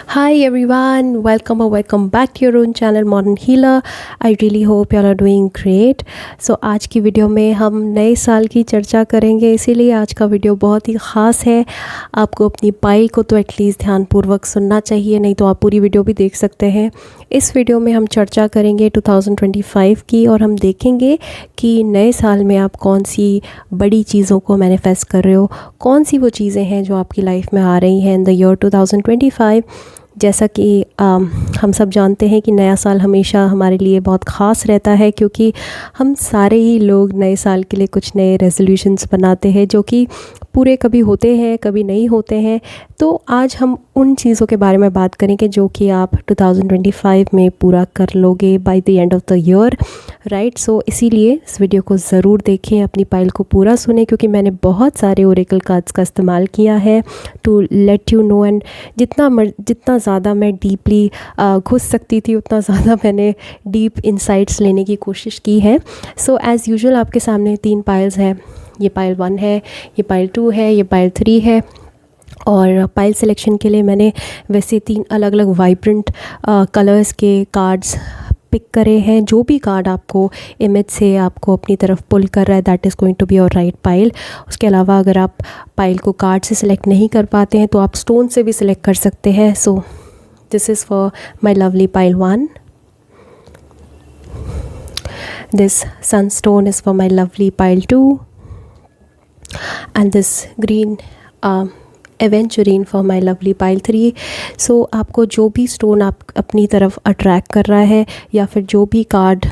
Hi everyone, welcome or welcome back to your own channel Modern Healer. I really hope you all are doing great. So आज की video में हम नए साल की चर्चा करेंगे, इसीलिए आज का वीडियो बहुत ही ख़ास है। आपको अपनी पाइल को तो एटलीस्ट ध्यानपूर्वक सुनना चाहिए, नहीं तो आप पूरी वीडियो भी देख सकते हैं। इस वीडियो में हम चर्चा करेंगे 2025 की, और हम देखेंगे कि नए साल में आप कौन सी बड़ी चीज़ों को मैनिफेस्ट कर रहे हो, कौन सी वो चीज़ें हैं जो आपकी लाइफ में आ रही हैं इन द ईयर 2025। जैसा कि हम सब जानते हैं कि नया साल हमेशा हमारे लिए बहुत ख़ास रहता है, क्योंकि हम सारे ही लोग नए साल के लिए कुछ नए रेजोल्यूशंस बनाते हैं जो कि पूरे कभी होते हैं कभी नहीं होते हैं। तो आज हम उन चीज़ों के बारे में बात करेंगे जो कि आप 2025 में पूरा कर लोगे by the end of the year, right. So इसीलिए इस वीडियो को ज़रूर देखें, अपनी पाइल को पूरा सुने, क्योंकि मैंने बहुत सारे ओरेकल कार्ड्स का इस्तेमाल किया है to let you know. And जितना ज़्यादा मैं डीपली घुस सकती थी उतना ज़्यादा मैंने डीप इंसाइट्स लेने की कोशिश की है। सो एज़ यूजुअल आपके सामने 3 पाइल्स हैं। ये पाइल 1 है, ये पाइल 2 है, ये पाइल 3 है। और पाइल सिलेक्शन के लिए मैंने वैसे 3 अलग अलग वाइब्रेंट कलर्स के कार्ड्स पिक करे हैं। जो भी कार्ड आपको इमेज से आपको अपनी तरफ पुल कर रहा है, that is going to be your right pile. उसके अलावा अगर आप पाइल को कार्ड से सिलेक्ट नहीं कर पाते हैं तो आप स्टोन से भी सिलेक्ट कर सकते हैं। So this is for my lovely pile 1। This sunstone is for my lovely pile 2, and this green aventurine for my lovely pile 3। सो आपको जो भी स्टोन आप अपनी तरफ अट्रैक्ट कर रहा है, या फिर जो भी कार्ड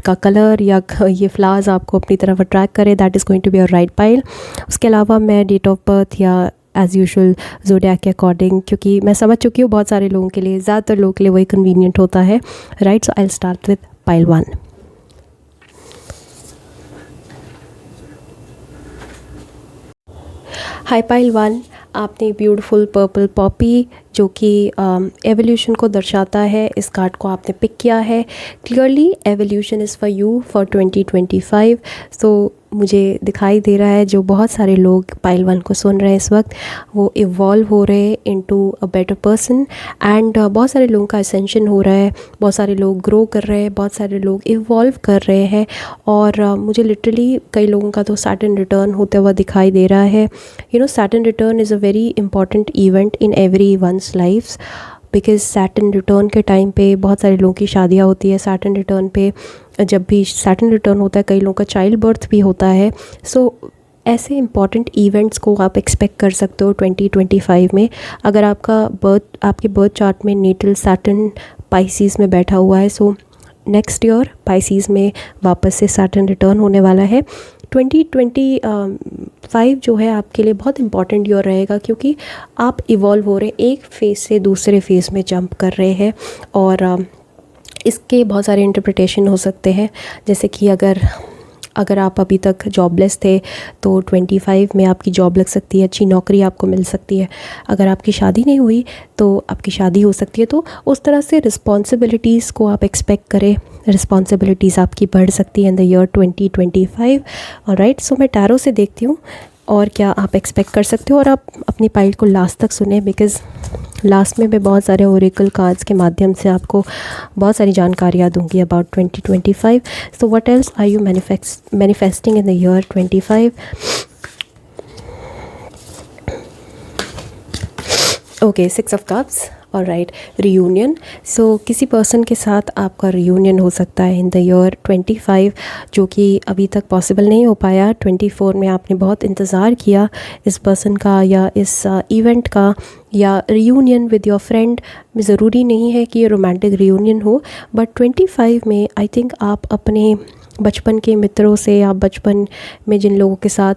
का कलर या ये फ्लावर्स आपको अपनी तरफ अट्रैक्ट करे, that is going to be your right pile. उसके अलावा मैं डेट ऑफ बर्थ या एज़ यूजुअल ज़ोडिएक के अकॉर्डिंग, क्योंकि मैं समझ चुकी हूँ बहुत सारे लोगों के लिए, ज़्यादातर लोगों के लिए वही कन्वीनियंट होता है, right. So I will start with pile 1। High pile 1, आपने ब्यूटीफुल पर्पल पॉपी जो कि एवोल्यूशन को दर्शाता है, इस कार्ड को आपने पिक किया है। Clearly evolution is for you for 2025। सो मुझे दिखाई दे रहा है जो बहुत सारे लोग पाइल 1 को सुन रहे हैं इस वक्त, वो इवॉल्व हो रहे हैं into a better person. And बहुत सारे लोगों का असेंशन हो रहा है, बहुत सारे लोग ग्रो कर रहे हैं, बहुत सारे लोग इवॉल्व कर रहे हैं। और मुझे लिटरली कई लोगों का तो सैटर्न रिटर्न होते हुआ दिखाई दे रहा है। You know, Saturn return is a very important event in every one's life's, because Saturn return के टाइम पे बहुत सारे लोगों की शादियाँ होती है। सैटर्न रिटर्न पे जब भी सैटर्न रिटर्न होता है, कई लोगों का चाइल्ड बर्थ भी होता है। सो ऐसे इंपॉर्टेंट इवेंट्स को आप एक्सपेक्ट कर सकते हो 2025 में। अगर आपके बर्थ चार्ट में नेटल सैटर्न पाइसिस में बैठा हुआ है, सो नेक्स्ट ईयर पाइसिस में वापस से सैटर्न रिटर्न होने वाला है। 2025 जो है आपके लिए बहुत इंपॉर्टेंट ईयर रहेगा, क्योंकि आप इवॉल्व हो रहे हैं, एक फेज़ से दूसरे फेज़ में जंप कर रहे हैं। और इसके बहुत सारे इंटरप्रिटेशन हो सकते हैं, जैसे कि अगर आप अभी तक जॉबलेस थे तो 25 में आपकी जॉब लग सकती है, अच्छी नौकरी आपको मिल सकती है। अगर आपकी शादी नहीं हुई तो आपकी शादी हो सकती है। तो उस तरह से रिस्पॉन्सिबिलिटीज़ को आप एक्सपेक्ट करें, रिस्पॉन्सिबिलिटीज़ आपकी बढ़ सकती है इन द ईयर 2025। ऑलराइट, सो मैं टैरो से देखती हूँ और क्या आप एक्सपेक्ट कर सकते हो। और आप अपनी पाइल को लास्ट तक सुने, बिकॉज़ लास्ट में मैं बहुत सारे ओरेकल कार्ड्स के माध्यम से आपको बहुत सारी जानकारियाँ दूंगी about 2025। So what else are you manifesting in the year 25? Okay, 6 of cups. Alright, reunion. So किसी पर्सन के साथ आपका रियूनियन हो सकता है इन द ईयर 25, जो कि अभी तक पॉसिबल नहीं हो पाया। 24 में आपने बहुत इंतज़ार किया इस पर्सन का या इस इवेंट का, या रियूनियन विद योर फ्रेंड। ज़रूरी नहीं है कि ये रोमांटिक रियूनियन हो, बट 25 में आई थिंक आप अपने बचपन के मित्रों से, या बचपन में जिन लोगों के साथ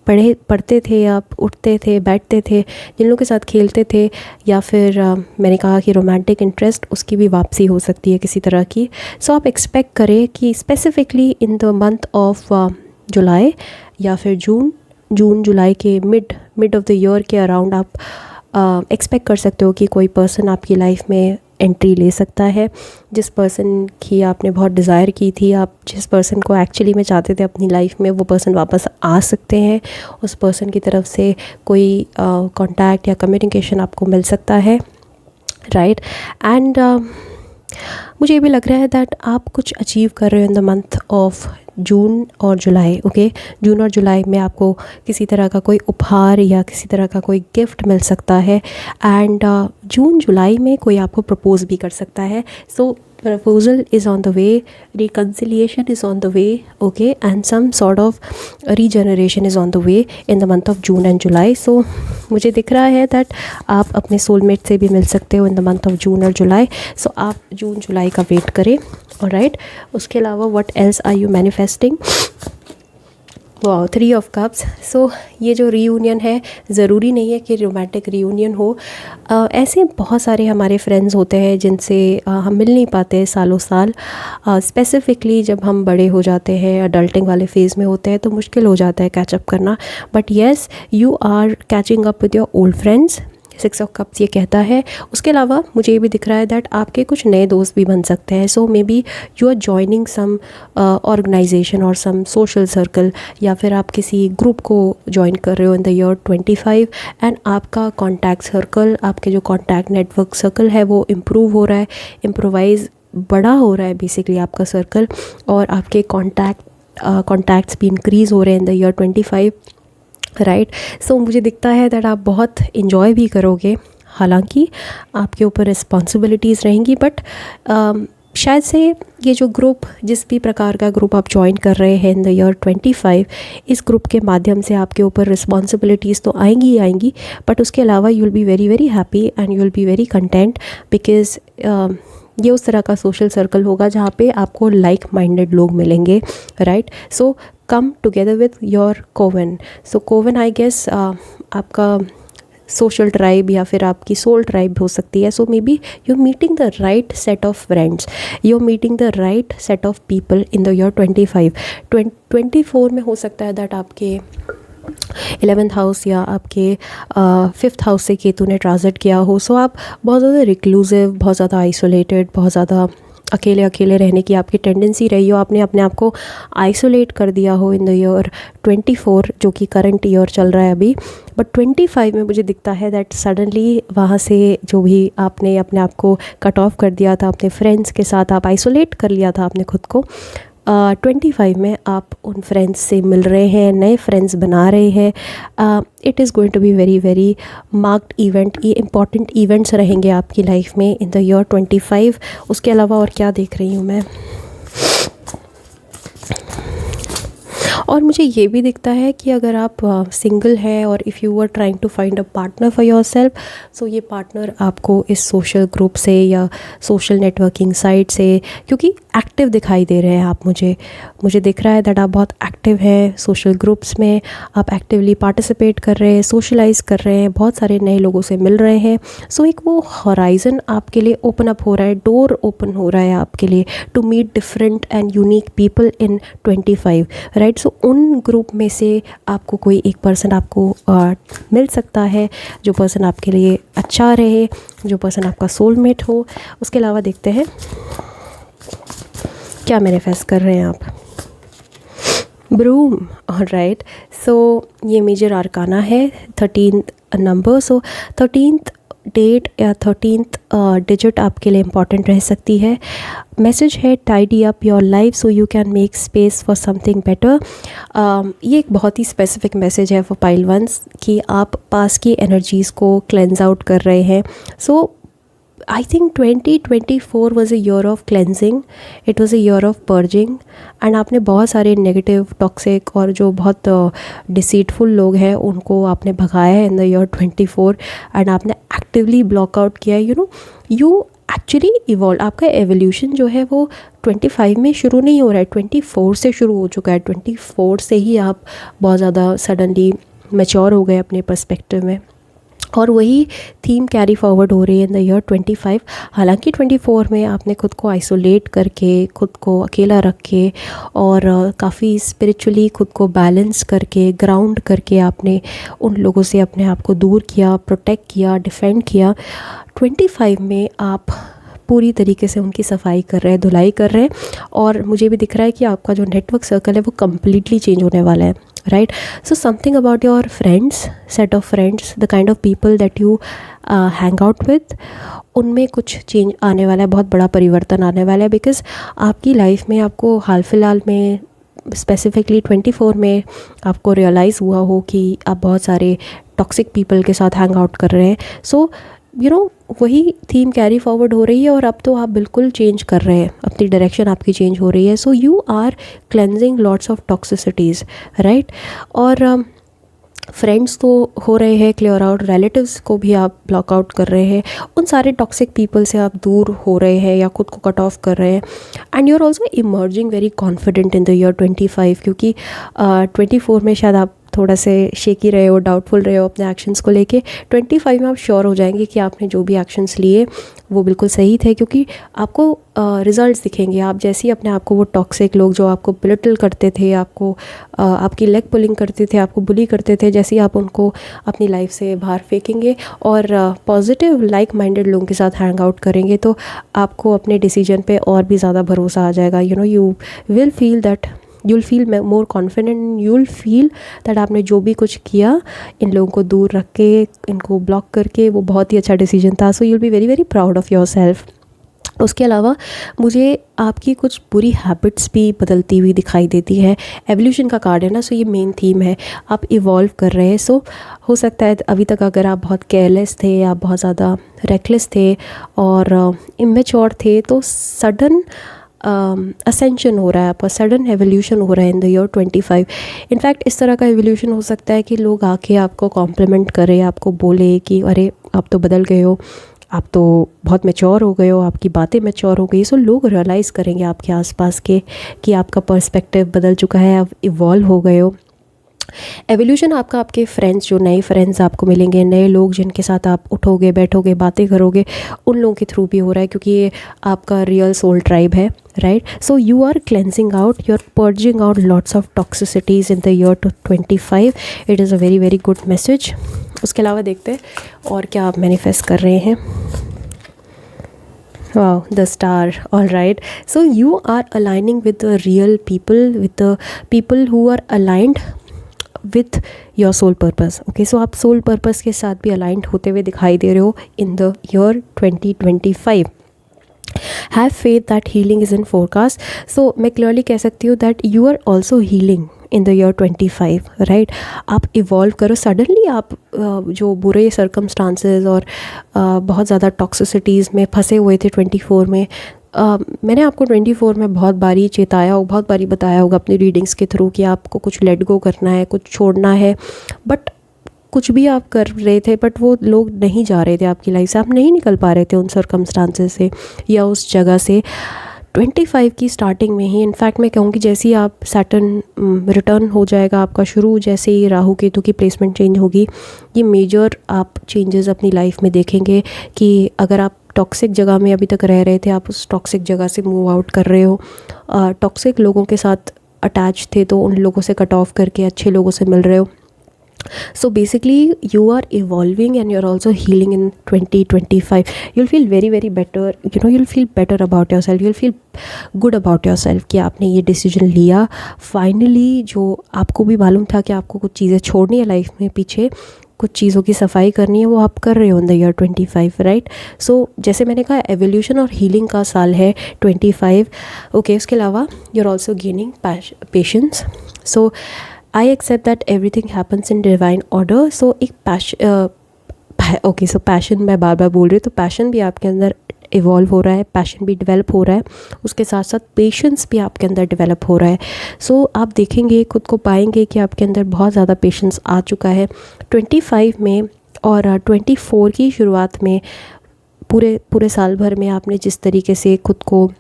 पढ़ते थे, आप उठते थे, बैठते थे, जिन लोगों के साथ खेलते थे, या फिर मैंने कहा कि रोमांटिक इंटरेस्ट, उसकी भी वापसी हो सकती है किसी तरह की। सो आप एक्सपेक्ट करें कि specifically in the month of July या फिर जून जुलाई के मिड ऑफ द ईयर के अराउंड आप एक्सपेक्ट कर सकते हो कि कोई पर्सन आपकी लाइफ में एंट्री ले सकता है। जिस पर्सन की आपने बहुत डिज़ायर की थी, आप जिस पर्सन को एक्चुअली में चाहते थे अपनी लाइफ में, वो पर्सन वापस आ सकते हैं। उस पर्सन की तरफ से कोई कांटेक्ट या कम्युनिकेशन आपको मिल सकता है। राइट। एंड मुझे ये भी लग रहा है दैट आप कुछ अचीव कर रहे हो in the month of June और जुलाई। ओके, जून और जुलाई में आपको किसी तरह का कोई उपहार या किसी तरह का कोई गिफ्ट मिल सकता है। एंड जून जुलाई में कोई आपको प्रपोज भी कर सकता है। सो proposal is on the way, reconciliation is on the way, okay, and some sort of regeneration is on the way in the month of June and July. So मुझे दिख रहा है that आप अपने सोलमेट से भी मिल सकते हो in the month of June और जुलाई। So आप जून जुलाई का वेट करें। ऑलराइट, उसके अलावा what else are you manifesting? वाह, 3 ऑफ कप्स। सो ये जो रीयूनियन है, ज़रूरी नहीं है कि रोमांटिक रीयूनियन हो। ऐसे बहुत सारे हमारे फ्रेंड्स होते हैं जिनसे हम मिल नहीं पाते सालों साल। स्पेसिफ़िकली जब हम बड़े हो जाते हैं, अडल्टिंग वाले फेज़ में होते हैं, तो मुश्किल हो जाता है कैचअप करना। But yes, you are catching up with your old friends, 6 of cups ये कहता है। उसके अलावा मुझे ये भी दिख रहा है दैट आपके कुछ नए दोस्त भी बन सकते हैं। So maybe you are joining some organization और सम सोशल सर्कल, या फिर आप किसी ग्रुप को ज्वाइन कर रहे हो इन द ईयर 25। एंड आपका कॉन्टैक्ट सर्कल, आपके जो कॉन्टैक्ट नेटवर्क सर्कल है वो इम्प्रूव हो रहा है, इम्प्रोवाइज बड़ा हो रहा है बेसिकली आपका सर्कल, और आपके कॉन्टैक्ट्स भी इंक्रीज़ हो रहे हैं इन द ईयर 25। राइट। सो मुझे दिखता है दैट आप बहुत इन्जॉय भी करोगे। हालांकि आपके ऊपर रिस्पॉन्सिबिलिटीज़ रहेंगी, बट शायद से ये जो ग्रुप, जिस भी प्रकार का ग्रुप आप ज्वाइन कर रहे हैं इन द ईयर 25, इस ग्रुप के माध्यम से आपके ऊपर रिस्पॉन्सिबिलिटीज़ तो आएंगी ही आएंगी, बट उसके अलावा you will B very very happy and you will be very content, because ये उस तरह का सोशल सर्कल होगा जहाँ पे आपको लाइक माइंडेड लोग मिलेंगे। Right. So come together with your coven. So coven I guess आपका सोशल ट्राइब या फिर आपकी सोल ट्राइब हो सकती है। So maybe you are meeting the right set of friends, you are meeting the right set of people in the year 25। 24 में हो सकता है दैट आपके 11th हाउस या आपके 5th हाउस से केतु ने ट्रांजिट किया हो। सो आप बहुत ज़्यादा रिक्लूसिव, बहुत ज़्यादा आइसोलेटेड, बहुत ज़्यादा अकेले अकेले रहने की आपकी टेंडेंसी रही हो, आपने अपने आप को आइसोलेट कर दिया हो इन द ईयर 24, जो कि करंट ईयर चल रहा है अभी। बट 25 में मुझे दिखता है दैट सडनली वहाँ से जो भी आपने अपने आप को कट ऑफ कर दिया था, अपने फ्रेंड्स के साथ आप आइसोलेट कर लिया था आपने खुद को, 25 में आप उन फ्रेंड्स से मिल रहे हैं, नए फ्रेंड्स बना रहे हैं। It is going to be very very marked event. ये इंपॉर्टेंट इवेंट्स रहेंगे आपकी लाइफ में इन द ईयर 25। उसके अलावा और क्या देख रही हूँ मैं, और मुझे ये भी दिखता है कि अगर आप सिंगल हैं और if you are trying to find a partner for yourself, so ये पार्टनर आपको इस सोशल ग्रुप से या सोशल नेटवर्किंग साइट से, क्योंकि एक्टिव दिखाई दे रहे हैं आप, मुझे दिख रहा है दैट आप बहुत एक्टिव हैं सोशल ग्रुप्स में, आप एक्टिवली पार्टिसिपेट कर रहे हैं, सोशलाइज कर रहे हैं, बहुत सारे नए लोगों से मिल रहे हैं। सो एक वो हॉराइजन आपके लिए ओपन अप हो रहा है, डोर ओपन हो रहा है आपके लिए to meet different and unique people in 25। Right. So उन ग्रुप में से आपको कोई एक पर्सन आपको मिल सकता है, जो पर्सन आपके लिए अच्छा रहे, जो पर्सन आपका सोलमेट हो। उसके अलावा देखते हैं क्या मैनिफेस्ट कर रहे हैं आप। ब्रूम। ऑलराइट। सो ये मेजर आर्काना है, 13th नंबर। सो 13th डेट या 13th डिजिट आपके लिए इम्पॉर्टेंट रह सकती है। मैसेज है tidy up your life so you can make space for something better. ये एक बहुत ही स्पेसिफिक मैसेज है फॉर पाइल वंस कि आप पास की एनर्जीज़ को क्लेंज आउट कर रहे हैं। सो I think 2024 was a year of cleansing, it was a year of purging, and आपने बहुत सारे नेगेटिव, टॉक्सिक और जो बहुत डिसीटफुल लोग हैं उनको आपने भगाया है इन द ईयर 24, एंड आपने एक्टिवली ब्लॉकआउट किया है। You actually evolve. आपका एवोल्यूशन जो है वो 25 में शुरू नहीं हो रहा है, 24 से शुरू हो चुका है। 24 से ही आप बहुत ज़्यादा सडनली मैच्योर हो गए अपने पर्सपेक्टिव में, और वही थीम कैरी फॉरवर्ड हो रही है इन द ईयर 25। हालांकि 24 में आपने खुद को आइसोलेट करके, खुद को अकेला रख के और काफ़ी स्पिरिचुअली खुद को बैलेंस करके, ग्राउंड करके आपने उन लोगों से अपने आप को दूर किया, प्रोटेक्ट किया, डिफेंड किया। 25 में आप पूरी तरीके से उनकी सफाई कर रहे हैं, धुलाई कर रहे हैं, और मुझे भी दिख रहा है कि आपका जो नेटवर्क सर्कल है वो कम्प्लीटली चेंज होने वाला है। Right. So something about your friends, set of friends, the kind of people that you hang out with, उनमें कुछ चेंज आने वाला है, बहुत बड़ा परिवर्तन आने वाला है. बिकॉज आपकी लाइफ में आपको हाल फिलहाल में स्पेसिफिकली 24 में आपको रियलाइज़ हुआ हो कि आप बहुत सारे टॉक्सिक पीपल के साथ हैंग आउट कर रहे हैं. सो यू नो वही थीम कैरी फॉरवर्ड हो रही है और अब तो आप बिल्कुल चेंज कर रहे हैं, अपनी डायरेक्शन आपकी चेंज हो रही है. So you are cleansing lots of toxicities, right. और फ्रेंड्स तो हो रहे हैं क्लियर आउट, रिलेटिव्स को भी आप ब्लॉक आउट कर रहे हैं, उन सारे टॉक्सिक पीपल से आप दूर हो रहे हैं या खुद को कट ऑफ कर रहे हैं. And you are also emerging very confident in the year 25, क्योंकि 24 में शायद आप थोड़ा से शेकी रहे हो, डाउटफुल रहे हो अपने एक्शंस को लेके. 25 में आप श्योर हो जाएंगे कि आपने जो भी एक्शंस लिए वो बिल्कुल सही थे, क्योंकि आपको रिजल्ट्स दिखेंगे. आप जैसे ही अपने आप को वो टॉक्सिक लोग जो आपको बिलिटल करते थे, आपको आपकी लेग पुलिंग करते थे, आपको बुली करते थे, जैसे ही आप उनको अपनी लाइफ से बाहर फेंकेंगे और पॉजिटिव लाइक माइंडेड लोगों के साथ हैंग आउट करेंगे, तो आपको अपने डिसीजन पे और भी ज़्यादा भरोसा आ जाएगा. You will feel that, you'll feel more confident, you'll feel that आपने जो भी कुछ किया इन लोगों को दूर रख के, इनको ब्लॉक करके, वो बहुत ही अच्छा डिसीजन था. सो you'll be very very proud of yourself. उसके अलावा मुझे आपकी कुछ बुरी हैबिट्स भी बदलती हुई दिखाई देती है. एवोल्यूशन का कार्ड है ना, सो ये मेन थीम है, आप इवॉल्व कर रहे हैं. सो हो सकता है अभी तक अगर आप बहुत केयरलेस थे, आप बहुत ज़्यादा रेकलेस थे और इमेच्योर थे, तो सडन असेंशन हो रहा है आपका, सडन एवोल्यूशन हो रहा है इन द ईयर 25. इनफैक्ट इस तरह का एवोल्यूशन हो सकता है कि लोग आके आपको कॉम्प्लीमेंट करें, आपको बोले कि अरे आप तो बदल गए हो, आप तो बहुत मैच्योर हो गए हो, आपकी बातें मैच्योर हो गई. सो लोग रियलाइज़ करेंगे आपके आसपास के कि आपका पर्सपेक्टिव बदल चुका है, आप इवॉल्व हो गए हो. एवोल्यूशन आपका आपके फ्रेंड्स, जो नए फ्रेंड्स आपको मिलेंगे, नए लोग जिनके साथ आप उठोगे बैठोगे बातें करोगे, उन लोगों के थ्रू भी हो रहा है, क्योंकि ये आपका रियल सोल ट्राइब है, right. So you are cleansing out, you are purging out lots of toxicities in the year 25. It is a very very good message. उसके अलावा देखते हैं और क्या आप मैनिफेस्ट कर रहे हैं. Wow, the star. All right. So you are aligning with the real people, with the people who are aligned with your soul purpose. Okay, so आप soul purpose के साथ भी aligned होते हुए दिखाई दे रहे हो in the year 2025. Have faith that healing is in forecast. So मैं clearly कह सकती हूँ that you are also healing in the year 25, right. आप इवॉल्व करो. सडनली आप जो बुरे सर्कमस्टांसेस और बहुत ज़्यादा टॉक्सिसिटीज़ में फंसे हुए थे 24 में, मैंने आपको 24 में बहुत बारी चेताया हो, बहुत बारी बताया होगा अपनी रीडिंग्स के थ्रू कि आपको कुछ लेट गो करना है, कुछ छोड़ना है. बट कुछ भी आप कर रहे थे, बट वो लोग नहीं जा रहे थे आपकी लाइफ से, आप नहीं निकल पा रहे थे उन सर्कमस्टांसेस से या उस जगह से. 25 की स्टार्टिंग में ही, इनफैक्ट मैं कहूँगी जैसे ही आप सैटर्न रिटर्न हो जाएगा आपका शुरू, जैसे ही राहु केतु की प्लेसमेंट चेंज होगी, ये मेजर आप चेंजेस अपनी लाइफ में देखेंगे कि अगर आप टॉक्सिक जगह में अभी तक रह रहे थे, आप उस टॉक्सिक जगह से मूव आउट कर रहे हो. टॉक्सिक लोगों के साथ अटैच थे तो उन लोगों से कट ऑफ करके अच्छे लोगों से मिल रहे हो. So basically you are evolving and you're also healing in 2025. You'll feel very very better, you'll feel better about yourself, you'll feel good about yourself कि आपने ये डिसीजन लिया फाइनली. जो आपको भी मालूम था कि आपको कुछ चीज़ें छोड़नी है लाइफ में, पीछे कुछ चीज़ों की सफाई करनी है, वो आप कर रहे हो इन द ईयर 25, राइट. सो जैसे मैंने कहा एवोल्यूशन और हीलिंग का साल है 25. ओके, उसके अलावा you are also gaining patience. So I accept that everything happens in divine order. So एक पैशन, सो पैशन मैं बार बार बोल रही हूँ, तो पैशन भी आपके अंदर इवॉल्व हो रहा है, पैशन भी डेवलप हो रहा है, उसके साथ साथ पेशेंस भी आपके अंदर डेवलप हो रहा है. सो आप देखेंगे, खुद को पाएंगे कि आपके अंदर बहुत ज़्यादा पेशेंस आ चुका है 25 में. और 24 की शुरुआत में पूरे साल भर में आपने जिस तरीके से खुद को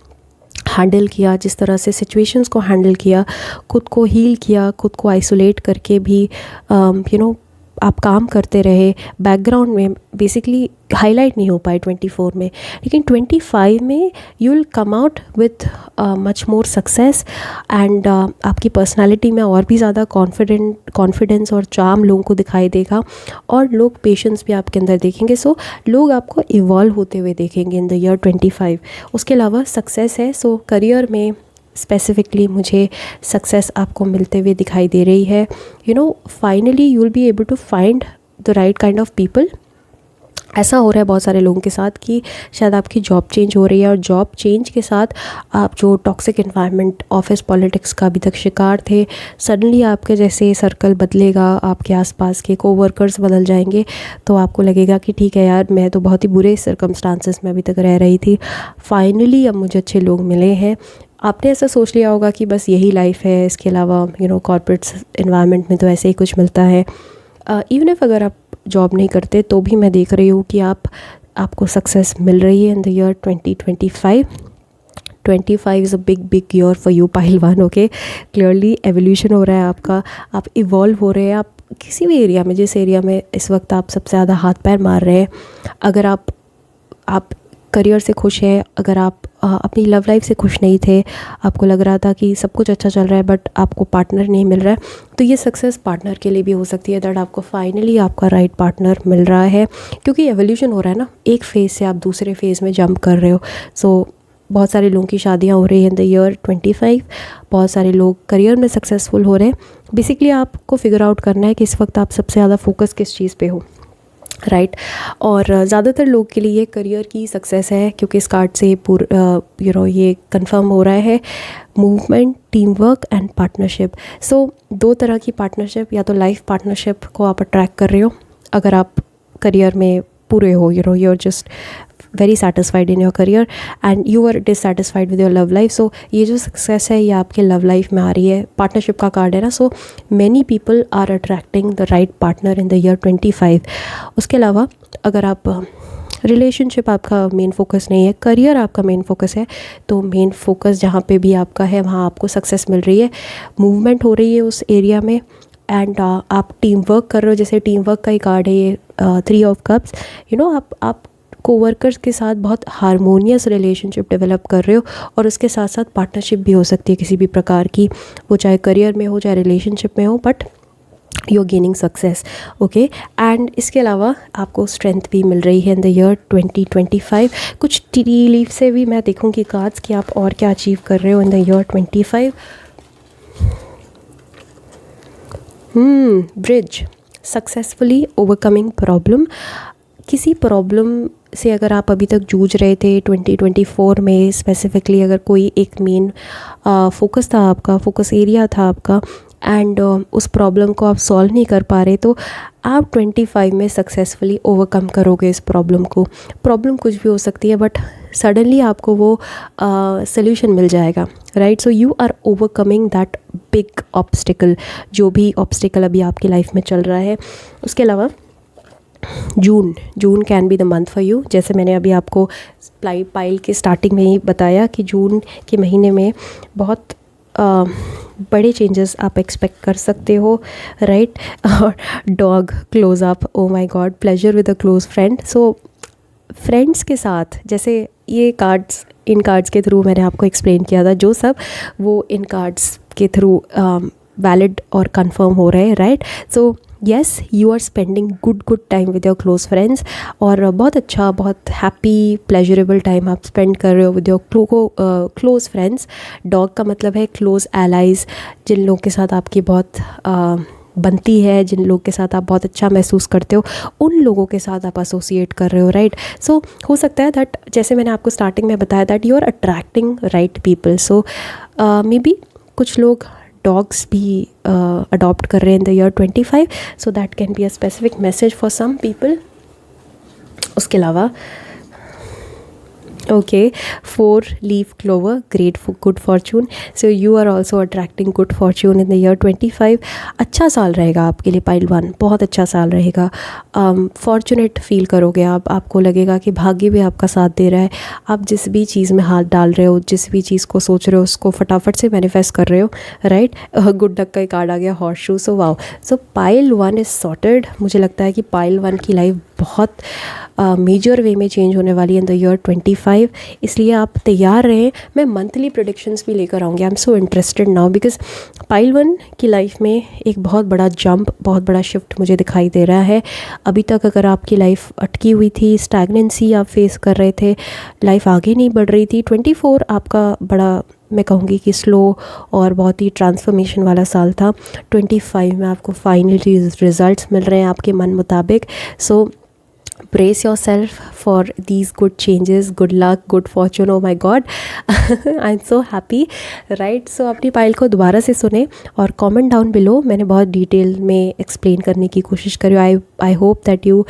हैंडल किया, जिस तरह से सिचुएशंस को हैंडल किया, खुद को हील किया, खुद को आइसोलेट करके भी आप काम करते रहे बैकग्राउंड में, बेसिकली हाईलाइट नहीं हो पाए 24 में. लेकिन 25 में you will come out with much more success and आपकी पर्सनालिटी में और भी ज़्यादा कॉन्फिडेंस और चार्म लोगों को दिखाई देगा और लोग पेशेंस भी आपके अंदर देखेंगे. सो लोग आपको इवॉल्व होते हुए देखेंगे इन द ईयर 25. उसके अलावा सक्सेस है. सो करियर में स्पेसिफिकली मुझे सक्सेस आपको मिलते हुए दिखाई दे रही है। Finally you will be able to find the right kind of people. ऐसा हो रहा है बहुत सारे लोगों के साथ कि शायद आपकी जॉब चेंज हो रही है, और जॉब चेंज के साथ आप जो टॉक्सिक एनवायरनमेंट, ऑफिस पॉलिटिक्स का अभी तक शिकार थे, सडनली आपके जैसे सर्कल बदलेगा, आपके आसपास के कोवर्कर्स बदल जाएंगे, तो आपको लगेगा कि ठीक है यार, मैं तो बहुत ही बुरे सर्कमस्टांसेस में अभी तक रह रही थी, फाइनली अब मुझे अच्छे लोग मिले हैं। आपने ऐसा सोच लिया होगा कि बस यही लाइफ है, इसके अलावा कॉर्पोरेट एनवायरनमेंट में तो ऐसे ही कुछ मिलता है। इवन इफ अगर आप जॉब नहीं करते तो भी मैं देख रही हूँ कि आपको सक्सेस मिल रही है इन the year 2025। 25 is a big year for you pile 1। Okay, clearly evolution हो रहा है आपका, आप इवॉल्व हो रहे हैं। आप किसी भी एरिया में, जिस एरिया में इस वक्त आप सबसे ज़्यादा हाथ पैर मार रहे हैं, अगर आप करियर से खुश हैं, अगर आप अपनी लव लाइफ से खुश नहीं थे, आपको लग रहा था कि सब कुछ अच्छा चल रहा है बट आपको पार्टनर नहीं मिल रहा है, तो ये सक्सेस पार्टनर के लिए भी हो सकती है, दैट आपको फाइनली आपका राइट पार्टनर मिल रहा है। क्योंकि एवोल्यूशन हो रहा है ना, एक फेज़ से आप दूसरे फेज़ में जंप कर रहे हो। सो बहुत सारे लोगों की शादियाँ हो रही हैं इन द ईयर 25, बहुत सारे लोग करियर में सक्सेसफुल हो रहे हैं। बेसिकली आपको फिगर आउट करना है कि इस वक्त आप सबसे ज़्यादा फोकस किस चीज़ पे हो, राइट। और ज़्यादातर लोग के लिए ये करियर की सक्सेस है, क्योंकि इस कार्ड से ये कंफर्म हो रहा है movement, team work and partnership. So 2 तरह की पार्टनरशिप, या तो लाइफ पार्टनरशिप को आप अट्रैक्ट कर रहे हो अगर आप करियर में पूरे हो, you are just very satisfied in your career and you are dissatisfied with your love life. So ये जो सक्सेस है ये आपके लव लाइफ में आ रही है, पार्टनरशिप का कार्ड है ना। So many people are attracting the right partner in the year 25। उसके अलावा अगर आप रिलेशनशिप आपका मेन फोकस नहीं है, करियर आपका मेन फोकस है, तो मेन फोकस जहाँ पे भी आपका है वहाँ आपको सक्सेस मिल रही है, मूवमेंट हो रही है उस एरिया में, एंड आप टीम वर्क कर रहे हो। जैसे टीम वर्क का ही कार्ड है ये 3 ऑफ कप्स। आप कोवर्कर्स के साथ बहुत हारमोनियस रिलेशनशिप डेवलप कर रहे हो, और उसके साथ साथ पार्टनरशिप भी हो सकती है किसी भी प्रकार की, वो चाहे करियर में हो चाहे रिलेशनशिप में हो, but you are gaining success. Okay, and इसके अलावा आपको स्ट्रेंथ भी मिल रही है इन द ईयर 2025। कुछ टी लीफ से भी मैं देखूँगी कार्ड्स कि आप और क्या अचीव कर रहे हो in the year 25। Bridge, successfully overcoming problem. किसी प्रॉब्लम से अगर आप अभी तक जूझ रहे थे 2024 में, स्पेसिफिकली अगर कोई एक मेन फोकस था आपका, फोकस एरिया था आपका, एंड उस प्रॉब्लम को आप सॉल्व नहीं कर पा रहे, तो आप 25 में सक्सेसफुली ओवरकम करोगे इस प्रॉब्लम को। प्रॉब्लम कुछ भी हो सकती है, बट सडनली आपको वो सल्यूशन मिल जाएगा, right. So you are overcoming that big obstacle, जो भी ऑब्स्टिकल अभी आपकी लाइफ में चल रहा है। उसके अलावा June can be the month for you. जैसे मैंने अभी आपको पाइल के स्टार्टिंग में ही बताया कि जून के महीने में बहुत बड़े चेंजेस आप एक्सपेक्ट कर सकते हो, राइट। और dog close up, oh my God, pleasure with a close friend. So friends के साथ, जैसे ये कार्ड्स, इन कार्ड्स के थ्रू मैंने आपको एक्सप्लेन किया था जो सब, वो इन कार्ड्स के थ्रू वैलिड और कंफर्म हो रहे हैं, right. So yes, you are spending good time with your close friends, और बहुत अच्छा, बहुत हैप्पी प्लेजरेबल टाइम आप स्पेंड कर रहे हो with your close friends. Dog का मतलब है क्लोज एलाइज, जिन लोगों के साथ आपकी बहुत बनती है, जिन लोगों के साथ आप बहुत अच्छा महसूस करते हो, उन लोगों के साथ आप एसोसिएट कर रहे हो, राइट। सो हो सकता है दैट, जैसे मैंने आपको स्टार्टिंग में बताया, that you are attracting right people. So maybe कुछ लोग डॉग्स भी अडॉप्ट कर रहे हैं in the year 25, so that can be a specific message for some people. उसके अलावा okay, 4 leaf clover, great good fortune. So you are also attracting good fortune in the year 25। अच्छा साल रहेगा आपके लिए पाइल 1, बहुत अच्छा साल रहेगा। फॉर्चुनेट फील करोगे आप, आपको लगेगा कि भाग्य भी आपका साथ दे रहा है। आप जिस भी चीज़ में हाथ डाल रहे हो, जिस भी चीज़ को सोच रहे हो, उसको फटाफट से मैनिफेस्ट कर रहे हो, राइट। गुड लक का कार्ड आ गया, horse shoe. So wow, so pile 1 is sorted. मुझे लगता है कि पाइल 1 की लाइफ बहुत मेजर वे में चेंज होने वाली है इन द ईयर 25, इसलिए आप तैयार रहें। मैं मंथली प्रेडिक्शंस भी लेकर आऊँगी। I am so interested now, because pile 1 की लाइफ में एक बहुत बड़ा जंप, बहुत बड़ा शिफ्ट मुझे दिखाई दे रहा है। अभी तक अगर आपकी लाइफ अटकी हुई थी, स्टैग्नेंसी आप फेस कर रहे थे, लाइफ आगे नहीं बढ़ रही थी, 24 आपका बड़ा मैं कहूँगी कि स्लो और बहुत ही ट्रांसफॉर्मेशन वाला साल था। 25 में आपको फाइनली रिजल्ट्स मिल रहे हैं आपके मन मुताबिक। सो brace yourself for these good changes, good luck, good fortune. Oh my god, I'm so happy, right? So अपनी फाइल को दोबारा से सुने और कमेंट डाउन बिलो, मैंने बहुत डिटेल में एक्सप्लेन करने की कोशिश करी। आई hope that you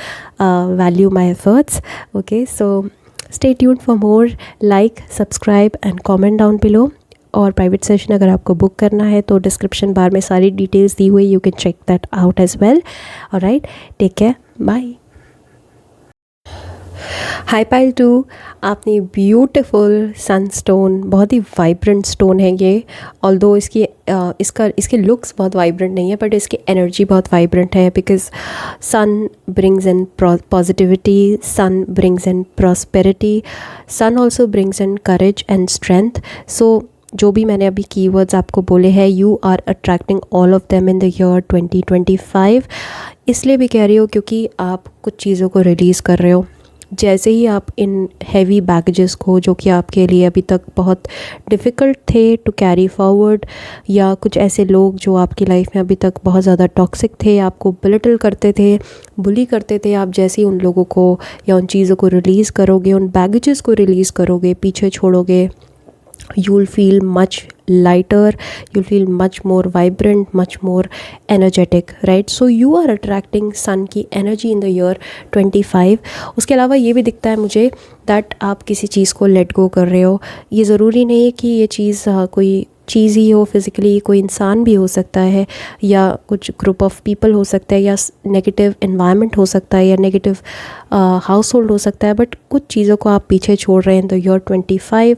value my efforts. Okay, so stay tuned for more, like, subscribe and comment down below. और प्राइवेट सेशन अगर आपको बुक करना है तो डिस्क्रिप्शन बार में सारी डिटेल्स दी हुई, you can check that out as well. Alright, take care, bye. Hi pile 2, आपने ब्यूटीफुल सनस्टोन, बहुत ही वाइब्रेंट स्टोन है ये। ऑल्दो इसके लुक्स बहुत वाइब्रेंट नहीं है, बट इसकी एनर्जी बहुत वाइब्रेंट है, because sun brings in positivity, sun brings in prosperity, sun also brings in courage and strength. So जो भी मैंने अभी कीवर्ड्स आपको बोले हैं, you are attracting all of them in the year 2025। इसलिए भी कह रही हो क्योंकि आप कुछ चीज़ों को रिलीज़ कर रहे हो। जैसे ही आप इन हैवी बैगेजेस को, जो कि आपके लिए अभी तक बहुत डिफ़िकल्ट थे टू कैरी फॉरवर्ड, या कुछ ऐसे लोग जो आपकी लाइफ में अभी तक बहुत ज़्यादा टॉक्सिक थे, आपको बिलिटल करते थे, बुली करते थे, आप जैसे ही उन लोगों को या उन चीज़ों को रिलीज़ करोगे, उन बैगेजेस को रिलीज़ करोगे, पीछे छोड़ोगे, you'll feel much lighter, you'll feel much more vibrant, much more energetic, right? So you are attracting sun की energy in the year 25। उसके अलावा ये भी दिखता है मुझे that आप किसी चीज़ को let go कर रहे हो। ये ज़रूरी नहीं है कि ये चीज़ कोई चीज़ ही हो, फिज़िकली कोई इंसान भी हो सकता है, या कुछ ग्रुप ऑफ पीपल हो सकता है, या नेगेटिव एनवायरनमेंट हो सकता है, या नेगेटिव हाउस होल्ड हो सकता है, बट कुछ चीज़ों को आप पीछे छोड़ रहे हैं। The year 25,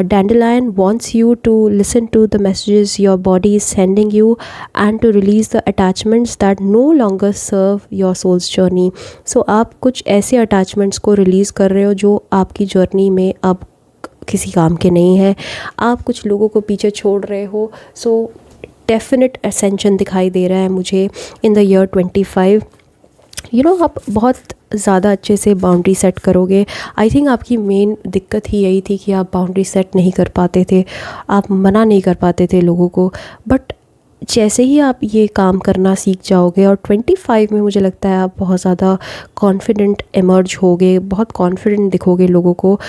Dandelion wants you to listen to the messages your body is sending you and to release the attachments that no longer serve your soul's journey. So आप कुछ ऐसे अटैचमेंट्स को रिलीज़ कर रहे हो जो आपकी जर्नी में अब किसी काम के नहीं है। आप कुछ लोगों को पीछे छोड़ रहे हो। सो डेफिनेट असेंशन दिखाई दे रहा है मुझे इन द ईयर 25। आप बहुत ज़्यादा अच्छे से बाउंड्री सेट करोगे। आई थिंक आपकी मेन दिक्कत ही यही थी कि आप बाउंड्री सेट नहीं कर पाते थे, आप मना नहीं कर पाते थे लोगों को। बट जैसे ही आप ये काम करना सीख जाओगे, और 25 में मुझे लगता है आप बहुत ज़्यादा कॉन्फिडेंट इमर्ज होगे, बहुत कॉन्फिडेंट दिखोगे लोगों को।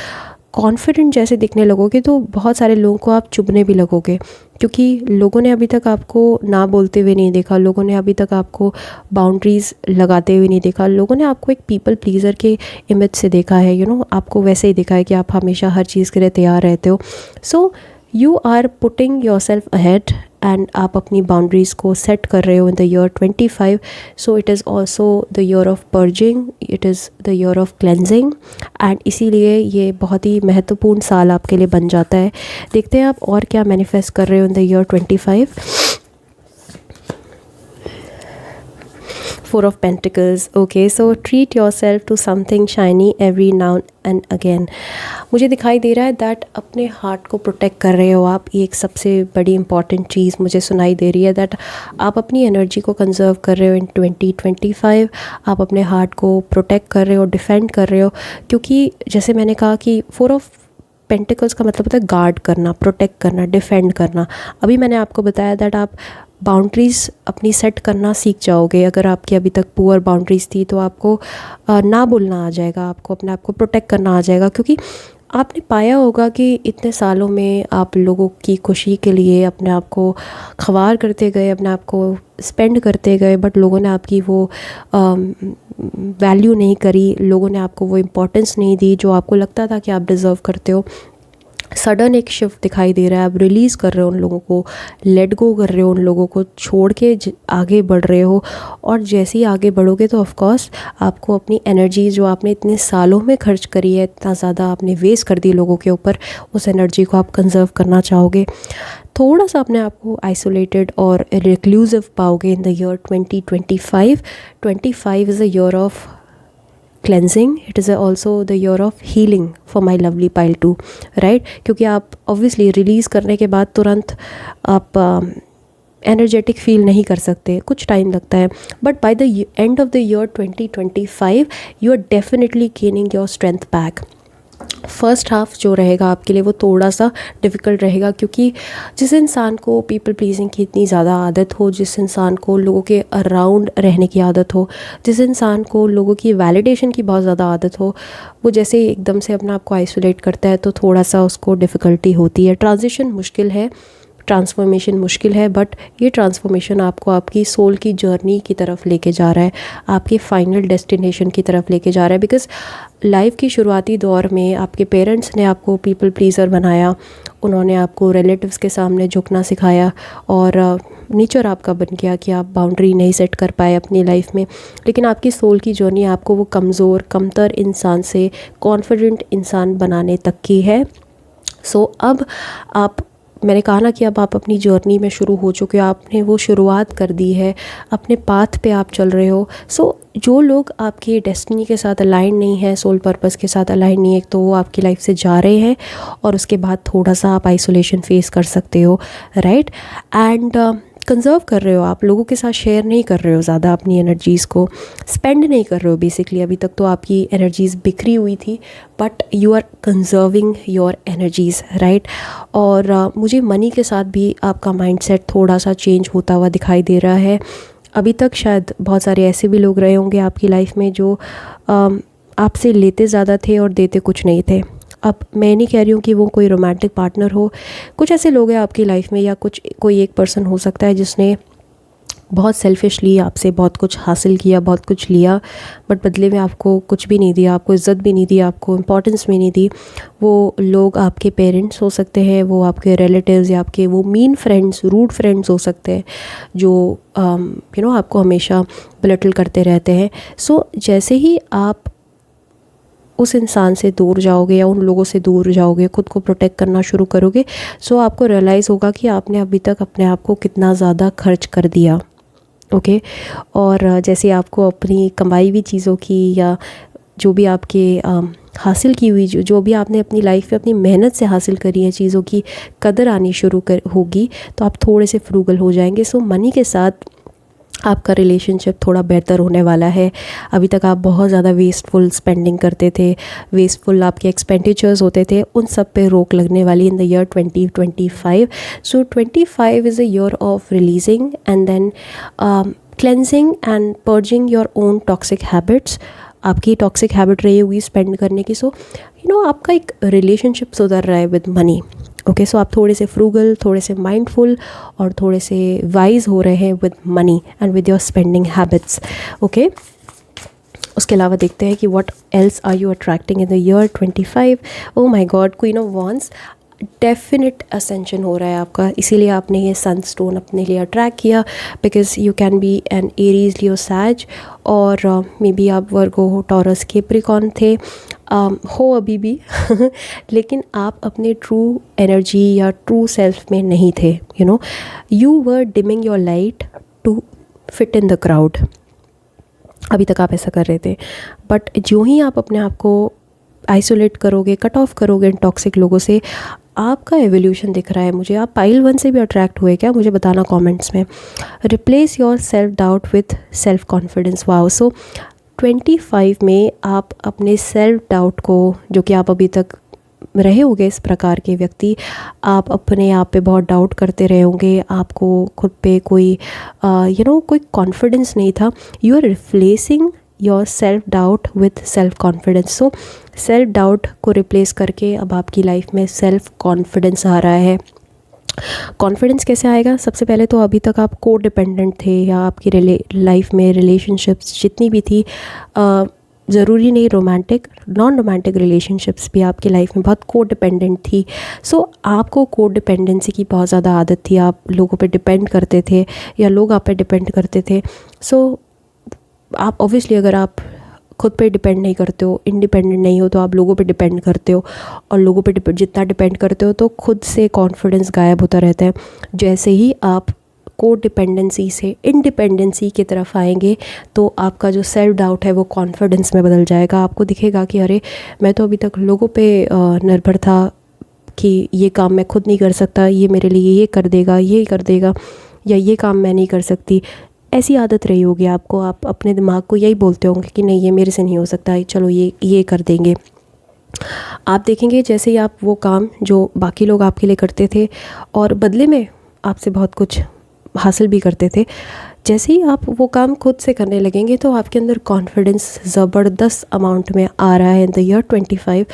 कॉन्फिडेंट जैसे दिखने लगोगे तो बहुत सारे लोगों को आप चुभने भी लगोगे, क्योंकि लोगों ने अभी तक आपको ना बोलते हुए नहीं देखा, लोगों ने अभी तक आपको बाउंड्रीज़ लगाते हुए नहीं देखा, लोगों ने आपको एक पीपल प्लीज़र के इमेज से देखा है। आपको वैसे ही देखा है कि आप हमेशा हर चीज़ के लिए तैयार रहते हो। So you are putting your self ahead, and आप अपनी बाउंड्रीज़ को सेट कर रहे हो in the year 25। So it is also the year of purging, it is the year of cleansing, and इसीलिए ये बहुत ही महत्वपूर्ण साल आपके लिए बन जाता है। देखते हैं आप और क्या मैनिफेस्ट कर रहे हो in the year 25। 4 of Pentacles. Okay, so treat yourself to something shiny every now and again. मुझे दिखाई दे रहा है दैट अपने हार्ट को प्रोटेक्ट कर रहे हो आप। ये एक सबसे बड़ी इंपॉर्टेंट चीज़ मुझे सुनाई दे रही है, दैट आप अपनी एनर्जी को कंजर्व कर रहे हो इन 2025। आप अपने हार्ट को प्रोटेक्ट कर रहे हो, डिफेंड कर रहे हो, क्योंकि जैसे मैंने कहा कि 4 of पेंटिकल्स का मतलब होता है गार्ड करना, प्रोटेक्ट करना, डिफेंड करना। अभी मैंने आपको बताया दैट आप बाउंड्रीज़ अपनी सेट करना सीख जाओगे। अगर आपकी अभी तक पुअर बाउंड्रीज़ थी तो आपको ना बोलना आ जाएगा, आपको अपने आप को प्रोटेक्ट करना आ जाएगा, क्योंकि आपने पाया होगा कि इतने सालों में आप लोगों की खुशी के लिए अपने आप को ख़वार करते गए, अपने आप को स्पेंड करते गए, बट लोगों ने आपकी वो वैल्यू नहीं करी, लोगों ने आपको वो इम्पोर्टेंस नहीं दी जो आपको लगता था कि आप डिज़र्व करते हो। सडन एक शिफ्ट दिखाई दे रहा है, आप रिलीज़ कर रहे हो उन लोगों को, लेट गो कर रहे हो उन लोगों को, छोड़ के आगे बढ़ रहे हो। और जैसे ही आगे बढ़ोगे तो ऑफ कोर्स आपको अपनी एनर्जी जो आपने इतने सालों में खर्च करी है, इतना ज़्यादा आपने वेस्ट कर दी लोगों के ऊपर, उस एनर्जी को आप कंजर्व करना चाहोगे। थोड़ा सा अपने आप को आइसोलेटेड और रिक्लूसिव पाओगे इन the year 2025। 25 is a year of cleansing, it is also the year of healing for my lovely pile 2, right? क्योंकि आप obviously रिलीज़ करने के बाद तुरंत आप एनर्जेटिक फील नहीं कर सकते, कुछ टाइम लगता है, but by the end of the year 2025 you are definitely gaining your strength back. First half जो रहेगा आपके लिए वो थोड़ा सा डिफ़िकल्ट रहेगा, क्योंकि जिस इंसान को पीपल प्लीजिंग की इतनी ज़्यादा आदत हो, जिस इंसान को लोगों के अराउंड रहने की आदत हो, जिस इंसान को लोगों की वैलिडेशन की बहुत ज़्यादा आदत हो, वो जैसे ही एकदम से अपने आप को आइसोलेट करता है तो थोड़ा सा उसको डिफ़िकल्टी होती है। ट्रांजिशन मुश्किल है, ट्रांसफॉर्मेशन मुश्किल है, बट ये ट्रांसफॉर्मेशन आपको आपकी सोल की जर्नी की तरफ लेके जा रहा है, आपके फाइनल डेस्टिनेशन की तरफ लेके जा रहा है। बिकॉज़ लाइफ की शुरुआती दौर में आपके पेरेंट्स ने आपको पीपल प्लीज़र बनाया, उन्होंने आपको रिलेटिव्स के सामने झुकना सिखाया और नेचर आपका बन गया कि आप बाउंड्री नहीं सेट कर पाए अपनी लाइफ में। लेकिन आपकी सोल की जर्नी आपको वो कमज़ोर, कमतर इंसान से कॉन्फिडेंट इंसान बनाने तक की है। सो अब आप, मैंने कहा ना कि अब आप अपनी जर्नी में शुरू हो चुके हो, आपने वो शुरुआत कर दी है, अपने पाथ पे आप चल रहे हो। सो जो लोग आपकी डेस्टिनी के साथ अलाइन नहीं है, सोल पर्पस के साथ अलाइन नहीं है, तो वो आपकी लाइफ से जा रहे हैं और उसके बाद थोड़ा सा आप आइसोलेशन फेस कर सकते हो, राइट। एंड कंज़र्व कर रहे हो, आप लोगों के साथ शेयर नहीं कर रहे हो ज़्यादा, अपनी एनर्जीज़ को स्पेंड नहीं कर रहे हो बेसिकली। अभी तक तो आपकी एनर्जीज़ बिखरी हुई थी, but you are conserving your energies, right. और मुझे मनी के साथ भी आपका माइंडसेट थोड़ा सा चेंज होता हुआ दिखाई दे रहा है। अभी तक शायद बहुत सारे ऐसे भी लोग रहे होंगे आपकी लाइफ में जो आपसे लेते ज़्यादा थे और देते कुछ नहीं थे। अब मैं नहीं कह रही हूँ कि वो कोई रोमांटिक पार्टनर हो, कुछ ऐसे लोग हैं आपकी लाइफ में, या कोई एक पर्सन हो सकता है जिसने बहुत सेल्फिशली आपसे बहुत कुछ हासिल किया, बहुत कुछ लिया, बट बदले में आपको कुछ भी नहीं दिया, आपको इज़्ज़त भी नहीं दी, आपको इम्पोर्टेंस भी नहीं दी। वो लोग आपके पेरेंट्स हो सकते हैं, वो आपके रिलेटिव्स, या आपके वो मीन फ्रेंड्स, रूड फ्रेंड्स हो सकते हैं जो आपको हमेशा बिलिटल करते रहते हैं। सो जैसे ही आप उस इंसान से दूर जाओगे या उन लोगों से दूर जाओगे, खुद को प्रोटेक्ट करना शुरू करोगे, सो आपको रियलाइज़ होगा कि आपने अभी तक अपने आप को कितना ज़्यादा खर्च कर दिया, ओके। और जैसे आपको अपनी कमाई हुई चीज़ों की, या जो भी आपके हासिल की हुई, जो भी आपने अपनी लाइफ में अपनी मेहनत से हासिल करी है चीज़ों की कदर आनी शुरू होगी, तो आप थोड़े से फ्रूगल हो जाएंगे। सो मनी के साथ आपका रिलेशनशिप थोड़ा बेहतर होने वाला है। अभी तक आप बहुत ज़्यादा वेस्टफुल स्पेंडिंग करते थे, वेस्टफुल आपके एक्सपेंडिचर्स होते थे, उन सब पे रोक लगने वाली in the year 2025। So 25 is a year of releasing and then cleansing and purging your own toxic habits. आपकी टॉक्सिक हैबिट रही होगी स्पेंड करने की। सो आपका एक रिलेशनशिप सुधर रहा है विद मनी, ओके। सो आप थोड़े से फ्रूगल, थोड़े से माइंडफुल और थोड़े से वाइज हो रहे हैं with money and with your spending habits, okay. उसके अलावा देखते हैं कि what else are you attracting in the year 25। Oh my God, queen of wands, definite ascension हो रहा है आपका, इसीलिए आपने ये सनस्टोन अपने लिए अट्रैक्ट किया, because you can be an Aries, Leo, Sag, और मे बी आप वर्गो हो, टॉरस, कैप्रिकॉर्न थे, हो अभी भी लेकिन आप अपने ट्रू एनर्जी या ट्रू सेल्फ में नहीं थे। You were dimming your light to fit in the crowd. अभी तक आप ऐसा कर रहे थे, बट जो ही आप अपने आप को आइसोलेट करोगे, कट ऑफ करोगे इन टॉक्सिक लोगों से, आपका एवोल्यूशन दिख रहा है मुझे। आप पाइल 1 से भी अट्रैक्ट हुए क्या, मुझे बताना कमेंट्स में। Replace your self doubt with self confidence. Wow. So 25 में आप अपने सेल्फ डाउट को, जो कि आप अभी तक रहे होंगे इस प्रकार के व्यक्ति, आप अपने आप पे बहुत डाउट करते रहे होंगे, आपको खुद पे कोई कोई कॉन्फिडेंस नहीं था। You are replacing your self doubt with self confidence. So self doubt को रिप्लेस करके अब आपकी लाइफ में सेल्फ कॉन्फिडेंस आ रहा है। कॉन्फिडेंस कैसे आएगा? सबसे पहले तो अभी तक आप को डिपेंडेंट थे, या आपकी लाइफ में रिलेशनशिप्स जितनी भी थी, ज़रूरी नहीं रोमांटिक, नॉन रोमांटिक रिलेशनशिप्स भी आपकी लाइफ में बहुत को डिपेंडेंट थी। सो आपको को डिपेंडेंसी की बहुत ज़्यादा आदत थी, आप लोगों पे डिपेंड करते थे या लोग आप पे डिपेंड करते थे। सो आप ऑब्वियसली अगर आप खुद पे डिपेंड नहीं करते हो, इंडिपेंडेंट नहीं हो, तो आप लोगों पे डिपेंड करते हो, और लोगों पे जितना डिपेंड करते हो तो खुद से कॉन्फिडेंस गायब होता रहता है। जैसे ही आप को डिपेंडेंसी से इंडिपेंडेंसी की तरफ आएंगे, तो आपका जो सेल्फ डाउट है वो कॉन्फिडेंस में बदल जाएगा। आपको दिखेगा कि अरे, मैं तो अभी तक लोगों पे निर्भर था कि ये काम मैं खुद नहीं कर सकता, ये मेरे लिए ये कर देगा, ये कर देगा, या ये काम मैं नहीं कर सकती। ऐसी आदत रही होगी आपको, आप अपने दिमाग को यही बोलते होंगे कि नहीं, ये मेरे से नहीं हो सकता, चलो ये कर देंगे। आप देखेंगे जैसे ही आप वो काम जो बाकी लोग आपके लिए करते थे और बदले में आपसे बहुत कुछ हासिल भी करते थे, जैसे ही आप वो काम खुद से करने लगेंगे तो आपके अंदर कॉन्फिडेंस ज़बरदस्त अमाउंट में आ रहा है इन द ईयर 25।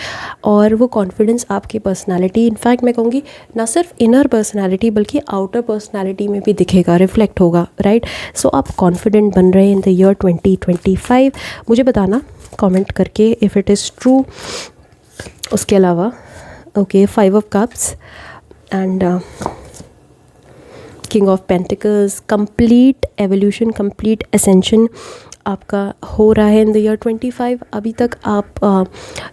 और वो कॉन्फिडेंस आपकी पर्सनालिटी, इनफैक्ट मैं कहूँगी ना सिर्फ इनर पर्सनालिटी बल्कि आउटर पर्सनालिटी में भी दिखेगा, रिफ्लेक्ट होगा, राइट। सो आप कॉन्फिडेंट बन रहे हैं इन द ईयर 2025। मुझे बताना कमेंट करके इफ़ इट इज़ ट्रू। उसके अलावा okay, 5 of cups and king of pentacles, complete evolution, complete ascension आपका हो रहा है इन द ईयर 25। अभी तक आप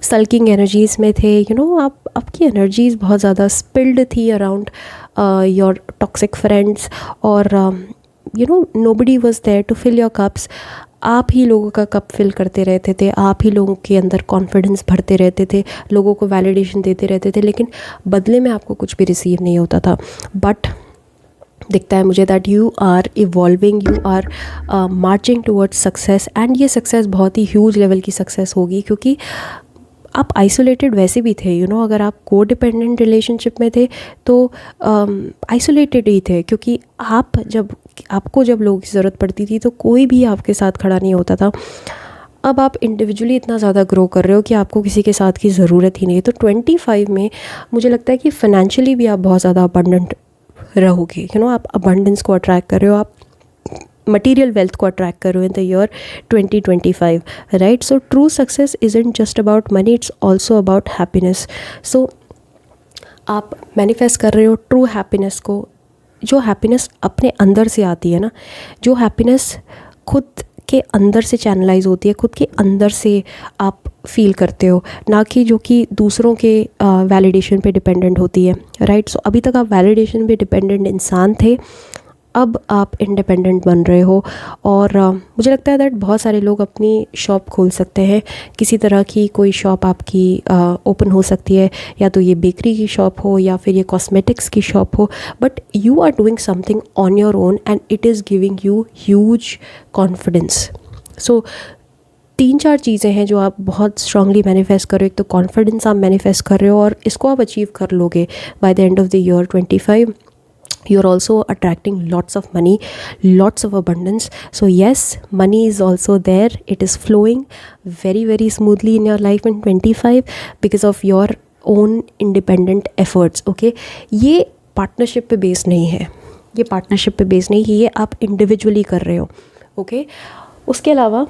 सल्किंग एनर्जीज़ में थे, आपकी एनर्जीज़ बहुत ज़्यादा स्पिल्ड थी अराउंड योर टॉक्सिक फ्रेंड्स, और nobody was there to fill your cups. आप ही लोगों का कप फिल करते रहते थे, आप ही लोगों के अंदर कॉन्फिडेंस भरते रहते थे, लोगों को वैलिडेशन देते रहते थे, लेकिन बदले में आपको कुछ भी रिसीव नहीं होता था। बट दिखता है मुझे that you are evolving, you are marching towards success, and ये सक्सेस बहुत ही ह्यूज लेवल की सक्सेस होगी, क्योंकि आप आइसोलेटेड वैसे भी थे। अगर आप को डिपेंडेंट रिलेशनशिप में थे तो आइसोलेटेड ही थे, क्योंकि आपको जब लोगों की ज़रूरत पड़ती थी तो कोई भी आपके साथ खड़ा नहीं होता था। अब आप इंडिविजुअली इतना ज़्यादा ग्रो कर रहे हो कि आपको किसी के साथ की ज़रूरत ही नहीं है। तो 25 में मुझे लगता है कि फ़ाइनेंशियली भी आप बहुत ज़्यादा अबंडेंट रहोगे। आप अबंडेंस को अट्रैक्ट कर रहे हो, आप मटीरियल वेल्थ को अट्रैक्ट कर रहे हो in the year 2025, right. So true success isn't just about money, it's also about happiness. So आप मैनिफेस्ट कर रहे हो ट्रू हैप्पीनेस को, जो हैप्पीनेस अपने अंदर से आती है ना, जो हैप्पीनेस खुद के अंदर से चैनलाइज होती है, खुद के अंदर से आप फील करते हो, ना कि जो कि दूसरों के वैलिडेशन पे डिपेंडेंट होती है, राइट। सो अभी तक आप वैलिडेशन पे डिपेंडेंट इंसान थे, अब आप इंडिपेंडेंट बन रहे हो। और मुझे लगता है दैट बहुत सारे लोग अपनी शॉप खोल सकते हैं, किसी तरह की कोई शॉप आपकी ओपन हो सकती है, या तो ये बेकरी की शॉप हो या फिर ये कॉस्मेटिक्स की शॉप हो, but you are doing something on your own and it is giving you huge confidence. So 3-4 चीज़ें हैं जो आप बहुत स्ट्रांगली मैनिफेस्ट कर रहे हो। एक तो कॉन्फिडेंस आप मैनिफेस्ट कर रहे हो, और इसको आप अचीव कर लोगे by the end of the year 25। You're also attracting lots of money, lots of abundance. So yes, money is also there. It is flowing very, very smoothly in your life in 25 because of your own independent efforts. Okay, ये partnership पे base नहीं है, ये partnership पे base नहीं है, ये आप इंडिविजुअली कर रहे हो। ओके, उसके अलावा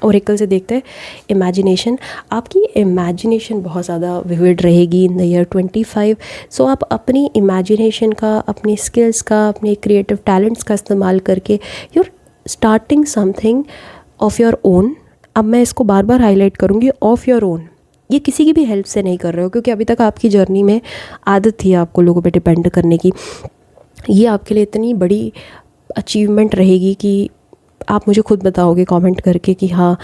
ओरेकल से देखते हैं इमेजिनेशन। आपकी इमेजिनेशन बहुत ज़्यादा विविड रहेगी इन द ईयर 25। सो आप अपनी इमेजिनेशन का, अपनी स्किल्स का, अपने क्रिएटिव टैलेंट्स का इस्तेमाल करके you're starting something of your own. अब मैं इसको बार बार हाईलाइट करूँगी, ऑफ योर ओन। ये किसी की भी हेल्प से नहीं कर रहे हो, क्योंकि अभी तक आपकी जर्नी में आदत थी आपको लोगों पे डिपेंड करने की। ये आपके लिए इतनी बड़ी अचीवमेंट रहेगी कि आप मुझे खुद बताओगे कमेंट करके कि हाँ,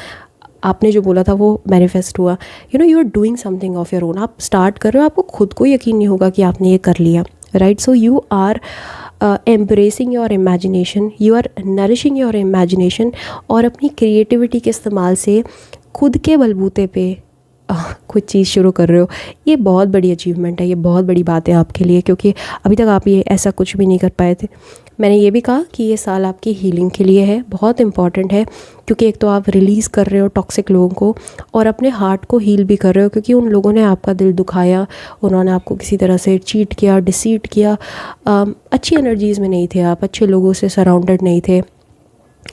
आपने जो बोला था वो मैनिफेस्ट हुआ। You are doing something of your own. आप स्टार्ट कर रहे हो, आपको खुद को यकीन नहीं होगा कि आपने ये कर लिया, right. So you are embracing your imagination, you are nourishing your imagination, और अपनी क्रिएटिविटी के इस्तेमाल से खुद के बलबूते पे कुछ चीज़ शुरू कर रहे हो। ये बहुत बड़ी अचीवमेंट है, ये बहुत बड़ी बात है आपके लिए, क्योंकि अभी तक आप ये ऐसा कुछ भी नहीं कर पाए थे। मैंने ये भी कहा कि ये साल आपकी हीलिंग के लिए है, बहुत इंपॉर्टेंट है, क्योंकि एक तो आप रिलीज़ कर रहे हो टॉक्सिक लोगों को, और अपने हार्ट को हील भी कर रहे हो, क्योंकि उन लोगों ने आपका दिल दुखाया, उन्होंने आपको किसी तरह से चीट किया, डिसीट किया। अच्छी एनर्जीज़ में नहीं थे आप, अच्छे लोगों से सराउंडेड नहीं थे,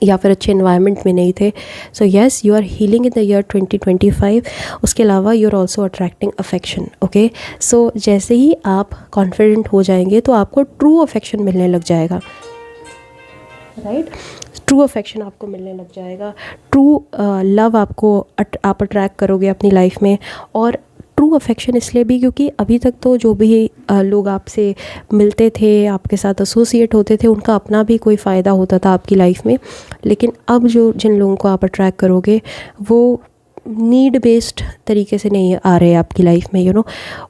या फिर अच्छे इन्वायरमेंट में नहीं थे। So yes, you are healing in the year 2025। उसके अलावा you are also attracting affection. Okay, so जैसे ही आप कॉन्फिडेंट हो जाएंगे तो आपको ट्रू अफेक्शन मिलने लग जाएगा, राइट। ट्रू अफेक्शन आपको मिलने लग जाएगा, ट्रू लव आपको आप अट्रैक्ट करोगे अपनी लाइफ में। और ट्रू अफेक्शन इसलिए भी क्योंकि अभी तक तो जो भी लोग आपसे मिलते थे, आपके साथ एसोसिएट होते थे, उनका अपना भी कोई फ़ायदा होता था आपकी लाइफ में। लेकिन अब जो जिन लोगों को आप अट्रैक्ट करोगे वो नीड बेस्ड तरीके से नहीं आ रहे आपकी लाइफ में।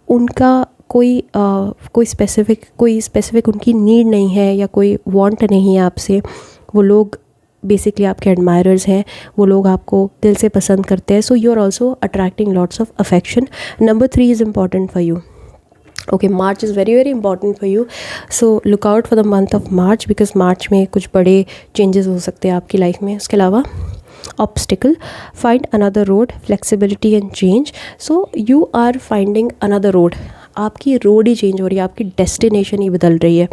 उनका कोई स्पेसिफिक उनकी नीड नहीं है, या कोई वांट नहीं है आपसे। वो लोग बेसिकली आपके एडमायरर्स हैं, वो लोग आपको दिल से पसंद करते हैं. So you are also attracting lots of affection. Number 3 is important for you. Okay, March is very very important for you. So look out for the month of March, because March में कुछ बड़े changes हो सकते हैं आपकी life में. उसके अलावा obstacle, find another road, flexibility and change. So you are finding another road. आपकी रोड ही चेंज हो रही है, आपकी डेस्टिनेशन ही बदल रही है.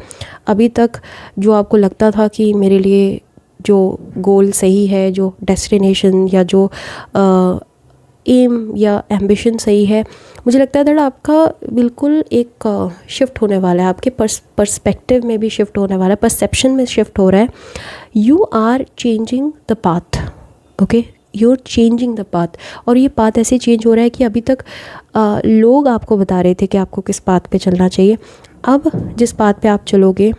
अभी तक जो आपको लगता था कि मेरे लिए जो गोल सही है, जो डेस्टिनेशन या जो एम या एम्बिशन सही है, मुझे लगता है दैट आपका बिल्कुल एक शिफ्ट होने वाला है. आपके पर्सपेक्टिव में भी शिफ्ट होने वाला है, परसेप्शन में शिफ्ट हो रहा है. You are changing the path. Okay, you are changing the path. और ये पाथ ऐसे चेंज हो रहा है कि अभी तक लोग आपको बता रहे थे कि आपको किस पाथ पे चलना चाहिए. अब जिस पाथ पे आप चलोगे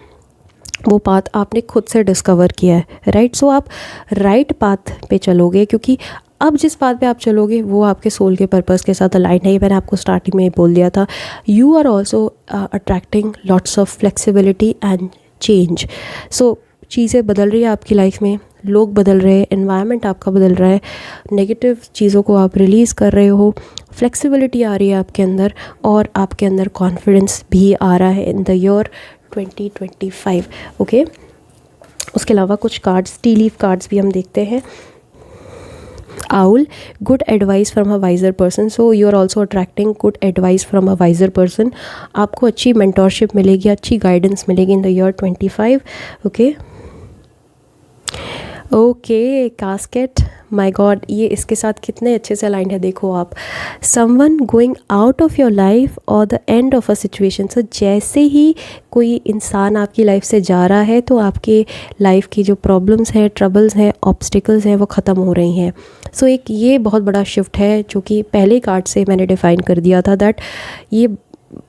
वो पाथ आपने खुद से डिस्कवर किया है, राइट. सो आप राइट पाथ पे चलोगे, क्योंकि अब जिस पाथ पे आप चलोगे वो आपके सोल के पर्पस के साथ अलाइन है. मैंने आपको स्टार्टिंग में बोल दिया था. You are also attracting lots of flexibility and change. So चीज़ें बदल रही है आपकी लाइफ में, लोग बदल रहे हैं, एनवायरनमेंट आपका बदल रहा है, नेगेटिव चीज़ों को आप रिलीज़ कर रहे हो, फ्लेक्सिबिलिटी आ रही है आपके अंदर, और आपके अंदर कॉन्फिडेंस भी आ रहा है इन द ईयर 2025. ओके, उसके अलावा कुछ कार्ड्स, टी लीफ कार्ड्स भी हम देखते हैं. Owl, good advice from a wiser person. So you are also attracting good advice from a wiser person. आपको अच्छी mentorship मिलेगी, अच्छी guidance मिलेगी in the year 25. Okay. Okay, casket, my God, ये इसके साथ कितने अच्छे से अलाइंड है. देखो आप, someone going out of your life और the end of a situation. So जैसे ही कोई इंसान आपकी लाइफ से जा रहा है तो आपके लाइफ की जो प्रॉब्लम्स हैं, ट्रबल्स हैं, ऑब्स्टिकल्स हैं, वो ख़त्म हो रही हैं. सो एक ये बहुत बड़ा शिफ्ट है जो कि पहले कार्ड से मैंने डिफ़ाइन कर दिया था. दैट ये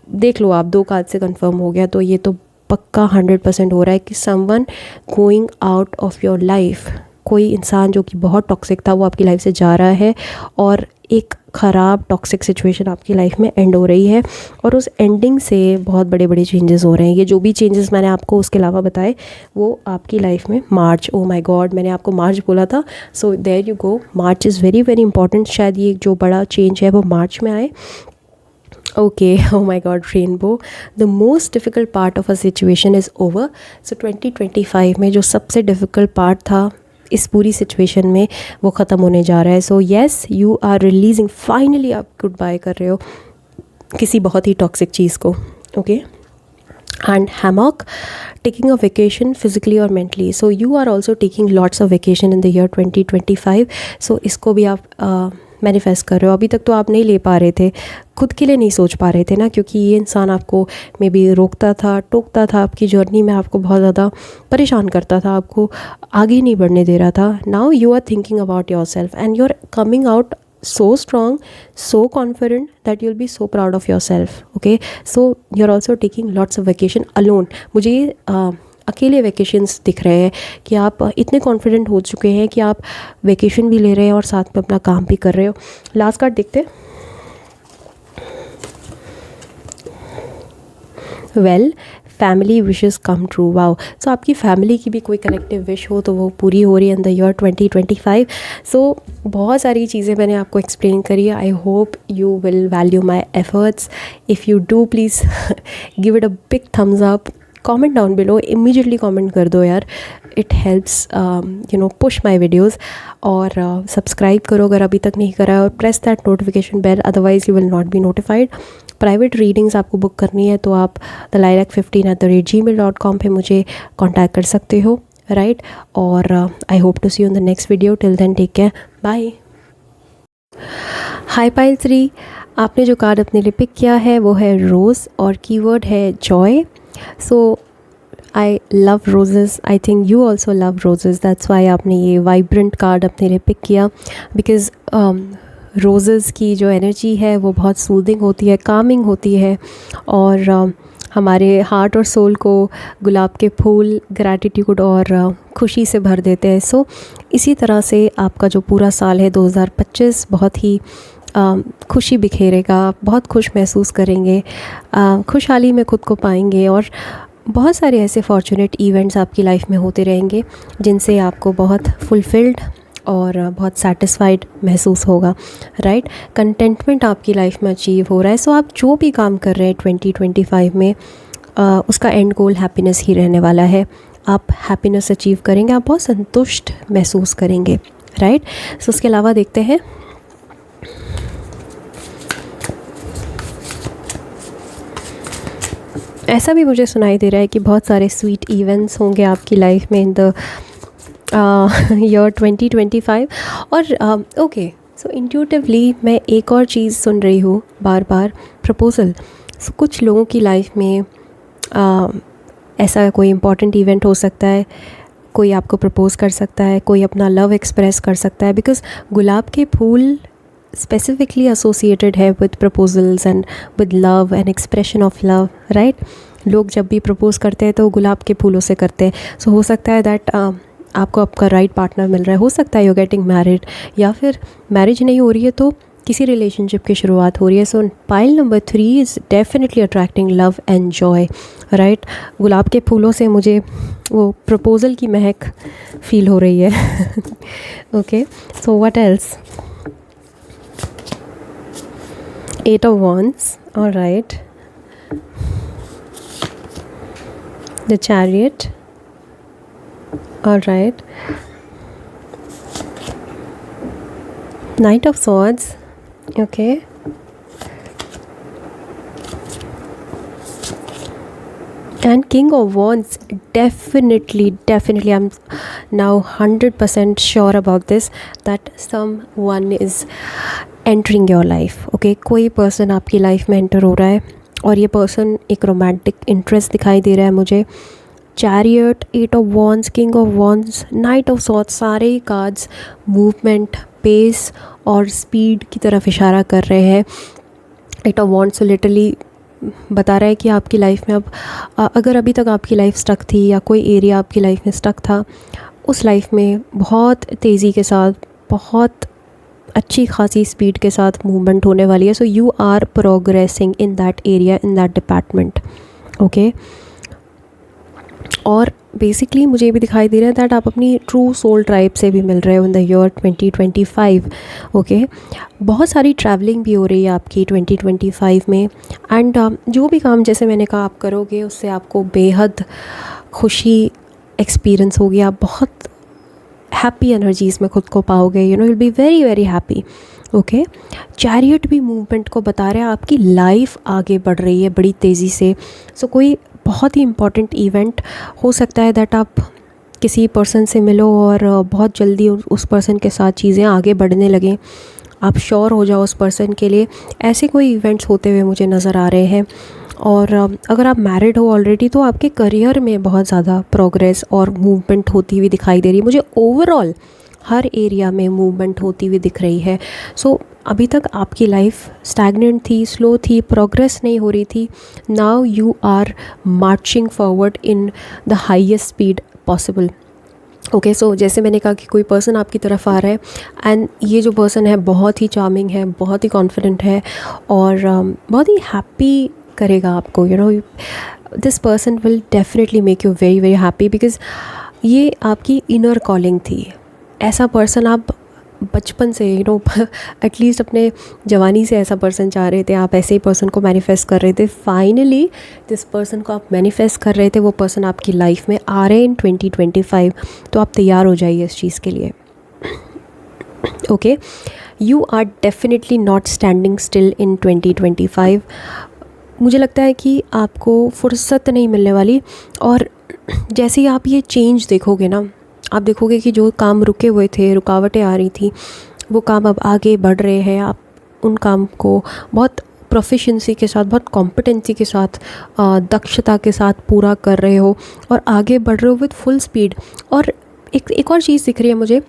देख लो आप, 2 कार्ड से कंफर्म हो गया, तो ये तो पक्का 100% हो रहा है कि someone going out of your life, कोई इंसान जो कि बहुत टॉक्सिक था वो आपकी लाइफ से जा रहा है, और एक ख़राब टॉक्सिक सिचुएशन आपकी लाइफ में एंड हो रही है, और उस एंडिंग से बहुत बड़े बड़े चेंजेस हो रहे हैं. ये जो भी चेंजेस मैंने आपको उसके अलावा बताए वो आपकी लाइफ में मार्च, ओ माय गॉड, मैंने आपको मार्च बोला था. So there you go, March is very very important. शायद ये जो बड़ा चेंज है वो मार्च में आए. Okay, oh my god, rainbow, the most difficult part of a situation is over. So 2025 में जो सबसे डिफ़िकल्ट पार्ट था इस पूरी सिचुएशन में वो ख़त्म होने जा रहा है. So yes, you are releasing, finally आप गुड बाय कर रहे हो किसी बहुत ही टॉक्सिक चीज़ को. Okay, and hammock, taking a vacation physically or mentally. So you are also taking lots of vacation in the year 2025. So इसको भी आप मैनिफेस्ट कर रहे हो. अभी तक तो आप नहीं ले पा रहे थे, खुद के लिए नहीं सोच पा रहे थे ना, क्योंकि ये इंसान आपको मे बी रोकता था, टोकता था आपकी जर्नी में, आपको बहुत ज़्यादा परेशान करता था, आपको आगे नहीं बढ़ने दे रहा था. Now you are thinking about yourself and you are coming out so strong, so confident that you'll be so proud of yourself. Okay, so you're also taking lots of vacation alone. मुझे अकेले vacations दिख रहे हैं कि आप इतने confident हो चुके हैं कि आप वेकेशन भी ले रहे हैं और साथ में अपना काम भी कर रहे हो. लास्ट कार्ड देखते हैं. Well, family wishes come true. Wow, so आपकी फैमिली की भी कोई कलेक्टिव विश हो तो वो पूरी हो रही है इन द ईयर 2025. सो बहुत सारी चीज़ें मैंने आपको एक्सप्लेन करी है. I hope you will value my efforts. If you do, please give it a big thumbs up. Comment down below, immediately comment कर दो यार, it helps push my videos. और सब्सक्राइब करो अगर अभी तक नहीं करा है, और press that notification bell, otherwise you will not be notified. Private readings आपको बुक करनी है तो आप thelilac15@gmail.com पे मुझे कॉन्टैक्ट कर सकते हो, राइट. और I hope to see you in the next video. Till then, take care, bye. Hi pile 3, आपने जो कार्ड अपने लिए पिक किया है वो है रोज़, और कीवर्ड है Joy. So I love roses, I think you also love roses, that's why आपने ये वाइब्रेंट कार्ड अपने लिए पिक किया. बिकॉज रोज़ेज़ की जो एनर्जी है वो बहुत सूदिंग होती है, कामिंग होती है, और हमारे हार्ट और सोल को गुलाब के फूल ग्रैटिट्यूड और खुशी से भर देते हैं. सो इसी तरह से आपका जो पूरा साल है 2025 बहुत ही खुशी बिखेरेगा, बहुत खुश महसूस करेंगे, खुशहाली में खुद को पाएंगे, और बहुत सारे ऐसे फॉर्चुनेट इवेंट्स आपकी लाइफ में होते रहेंगे जिनसे आपको बहुत फुलफिल्ड और बहुत सेटिस्फाइड महसूस होगा, राइट। कंटेंटमेंट आपकी लाइफ में अचीव हो रहा है। सो आप जो भी काम कर रहे हैं 2025 में, उसका एंड गोल हैप्पीनेस ही रहने वाला है। आप हैप्पीनेस अचीव करेंगे, आप बहुत संतुष्ट महसूस करेंगे, राइट। सो उसके अलावा देखते हैं ऐसा भी मुझे सुनाई दे रहा है कि बहुत सारे स्वीट इवेंट्स होंगे आपकी लाइफ में इन द ईयर 2025। और ओके, सो इंट्यूटिवली मैं एक और चीज़ सुन रही हूँ बार बार, प्रपोज़ल। सो कुछ लोगों की लाइफ में ऐसा कोई इम्पॉर्टेंट इवेंट हो सकता है, कोई आपको प्रपोज़ कर सकता है, कोई अपना लव एक्सप्रेस कर सकता है, बिकॉज़ गुलाब के फूल स्पेसिफिकली एसोसिएटेड है with proposals and with love and expression of love, right. लोग जब भी प्रपोज करते हैं तो गुलाब के फूलों से करते हैं। सो हो सकता है दैट आपको आपका राइट पार्टनर मिल रहा है, हो सकता है यू गेटिंग मैरिड, या फिर मैरिज नहीं हो रही है तो किसी रिलेशनशिप की शुरुआत हो रही है। So pile number 3 is definitely attracting love and joy, right. गुलाब के फूलों से मुझे वो प्रपोज़ल की महक फील हो रही है। Okay, so what else? 8 of Wands, all right. The Chariot, all right. Knight of Swords, okay. And King of Wands, definitely I'm now 100% sure about this, that someone is entering your life, okay. कोई person आपकी life में enter हो रहा है और ये person एक romantic interest दिखाई दे रहा है मुझे। Chariot, 8 of Wands, King of Wands, Knight of Swords, सारे ही कार्ड्स मूवमेंट, पेस और स्पीड की तरफ इशारा कर रहे हैं। 8 of Wands तो लिटरली बता रहा है कि आपकी लाइफ में अब अगर अभी तक आपकी लाइफ स्टक थी या कोई एरिया आपकी लाइफ में स्टक था, उस लाइफ में बहुत तेज़ी के साथ, बहुत अच्छी खासी स्पीड के साथ मूवमेंट होने वाली है। So you are progressing in that area, in that department, okay. और बेसिकली मुझे ये भी दिखाई दे रहा है दैट आप अपनी ट्रू सोल ट्राइब से भी मिल रहे हो इन द ईयर 2025, ओके। बहुत सारी ट्रैवलिंग भी हो रही है आपकी 2025 में। एंड जो भी काम, जैसे मैंने कहा, आप करोगे उससे आपको बेहद खुशी एक्सपीरियंस होगी। आप बहुत हैप्पी एनर्जीज़ में खुद को पाओगे, you know, will be very very happy, okay. Chariot भी मूवमेंट को बता रहा है, आपकी लाइफ आगे बढ़ रही है बड़ी तेज़ी से। सो कोई बहुत ही इम्पॉर्टेंट इवेंट हो सकता है दैट आप किसी पर्सन से मिलो और बहुत जल्दी उस पर्सन के साथ चीज़ें आगे बढ़ने लगें, आप श्योर हो जाओ उस पर्सन के लिए। ऐसे कोई इवेंट्स होते हुए मुझे नज़र आ रहे हैं। और अगर आप मैरिड हो ऑलरेडी तो आपके करियर में बहुत ज़्यादा प्रोग्रेस और मूवमेंट होती हुई दिखाई दे रही है मुझे। ओवरऑल हर एरिया में मूवमेंट होती हुई दिख रही है। सो अभी तक आपकी लाइफ स्टैग्नेंट थी, स्लो थी, प्रोग्रेस नहीं हो रही थी। Now you are marching forward in the highest speed possible, okay. So जैसे मैंने कहा कि कोई पर्सन आपकी तरफ आ रहा है एंड ये जो पर्सन है बहुत ही चार्मिंग है, बहुत ही कॉन्फिडेंट है और बहुत ही हैप्पी करेगा आपको, you know. This person will definitely make you very very happy because ये आपकी इनर कॉलिंग थी। ऐसा पर्सन आप बचपन से, यू नो, एटलीस्ट अपने जवानी से ऐसा पर्सन चाह रहे थे, आप ऐसे ही पर्सन को मैनिफेस्ट कर रहे थे। फाइनली जिस पर्सन को आप मैनिफेस्ट कर रहे थे वो पर्सन आपकी लाइफ में आ रहे हैं इन 2025। तो आप तैयार हो जाइए इस चीज़ के लिए, okay. You are definitely not standing still in 2025। मुझे लगता है कि आपको फुर्सत नहीं मिलने वाली। और जैसे ही आप ये चेंज देखोगे ना, आप देखोगे कि जो काम रुके हुए थे, रुकावटें आ रही थी, वो काम अब आगे बढ़ रहे हैं। आप उन काम को बहुत प्रोफिशिएंसी के साथ, बहुत कॉम्पिटेंसी के साथ, दक्षता के साथ पूरा कर रहे हो और आगे बढ़ रहे हो विद फुल स्पीड। और एक और चीज़ दिख रही है मुझे,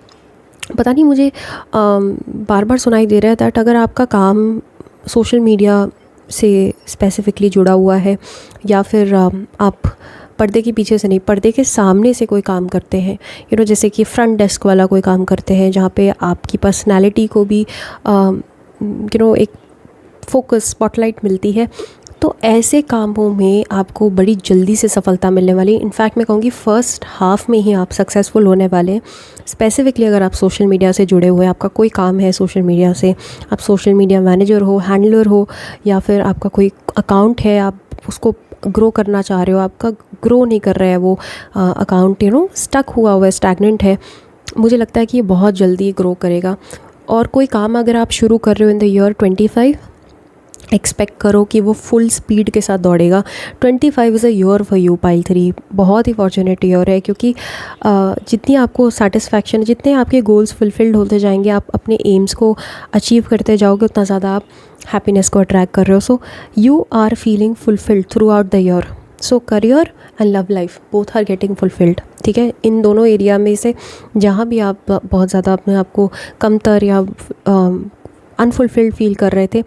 पता नहीं मुझे बार बार सुनाई दे रहा है दैट अगर आपका काम सोशल मीडिया से स्पेसिफिकली जुड़ा हुआ है या फिर आप पर्दे के पीछे से नहीं, पर्दे के सामने से कोई काम करते हैं, यू नो, जैसे कि फ्रंट डेस्क वाला कोई काम करते हैं जहाँ पे आपकी पर्सनालिटी को भी यू नो एक फोकस, स्पॉटलाइट मिलती है, तो ऐसे कामों में आपको बड़ी जल्दी से सफलता मिलने वाली। इनफैक्ट मैं कहूँगी फर्स्ट हाफ में ही आप सक्सेसफुल होने वाले हैं। स्पेसिफिकली अगर आप सोशल मीडिया से जुड़े हुए हैं, आपका कोई काम है सोशल मीडिया से, आप सोशल मीडिया मैनेजर हो, हैंडलर हो, या फिर आपका कोई अकाउंट है, आप उसको ग्रो करना चाह रहे हो, आपका ग्रो नहीं कर रहा है वो अकाउंट, स्टक हुआ है, स्टैग्नेंट है, मुझे लगता है कि ये बहुत जल्दी ग्रो करेगा। और कोई काम अगर आप शुरू कर रहे हो इन द ईयर 25, एक्सपेक्ट करो कि वो फुल स्पीड के साथ दौड़ेगा। 25 is a year for you pile 3, बहुत ही फॉर्चुनेट ईयर है, क्योंकि जितनी आपको सेटिस्फैक्शन, जितने आपके गोल्स फुलफिल्ड होते जाएंगे, आप अपने एम्स को अचीव करते जाओगे, उतना ज़्यादा आप हैप्पीनेस को अट्रैक्ट कर रहे हो। So you are feeling fulfilled throughout the year. So career and love life both are getting fulfilled, ठीक है। इन दोनों एरिया में से जहाँ भी आप बहुत ज़्यादा अपने आप को कमतर या अनफुलफिल्ड फील कर रहे थे,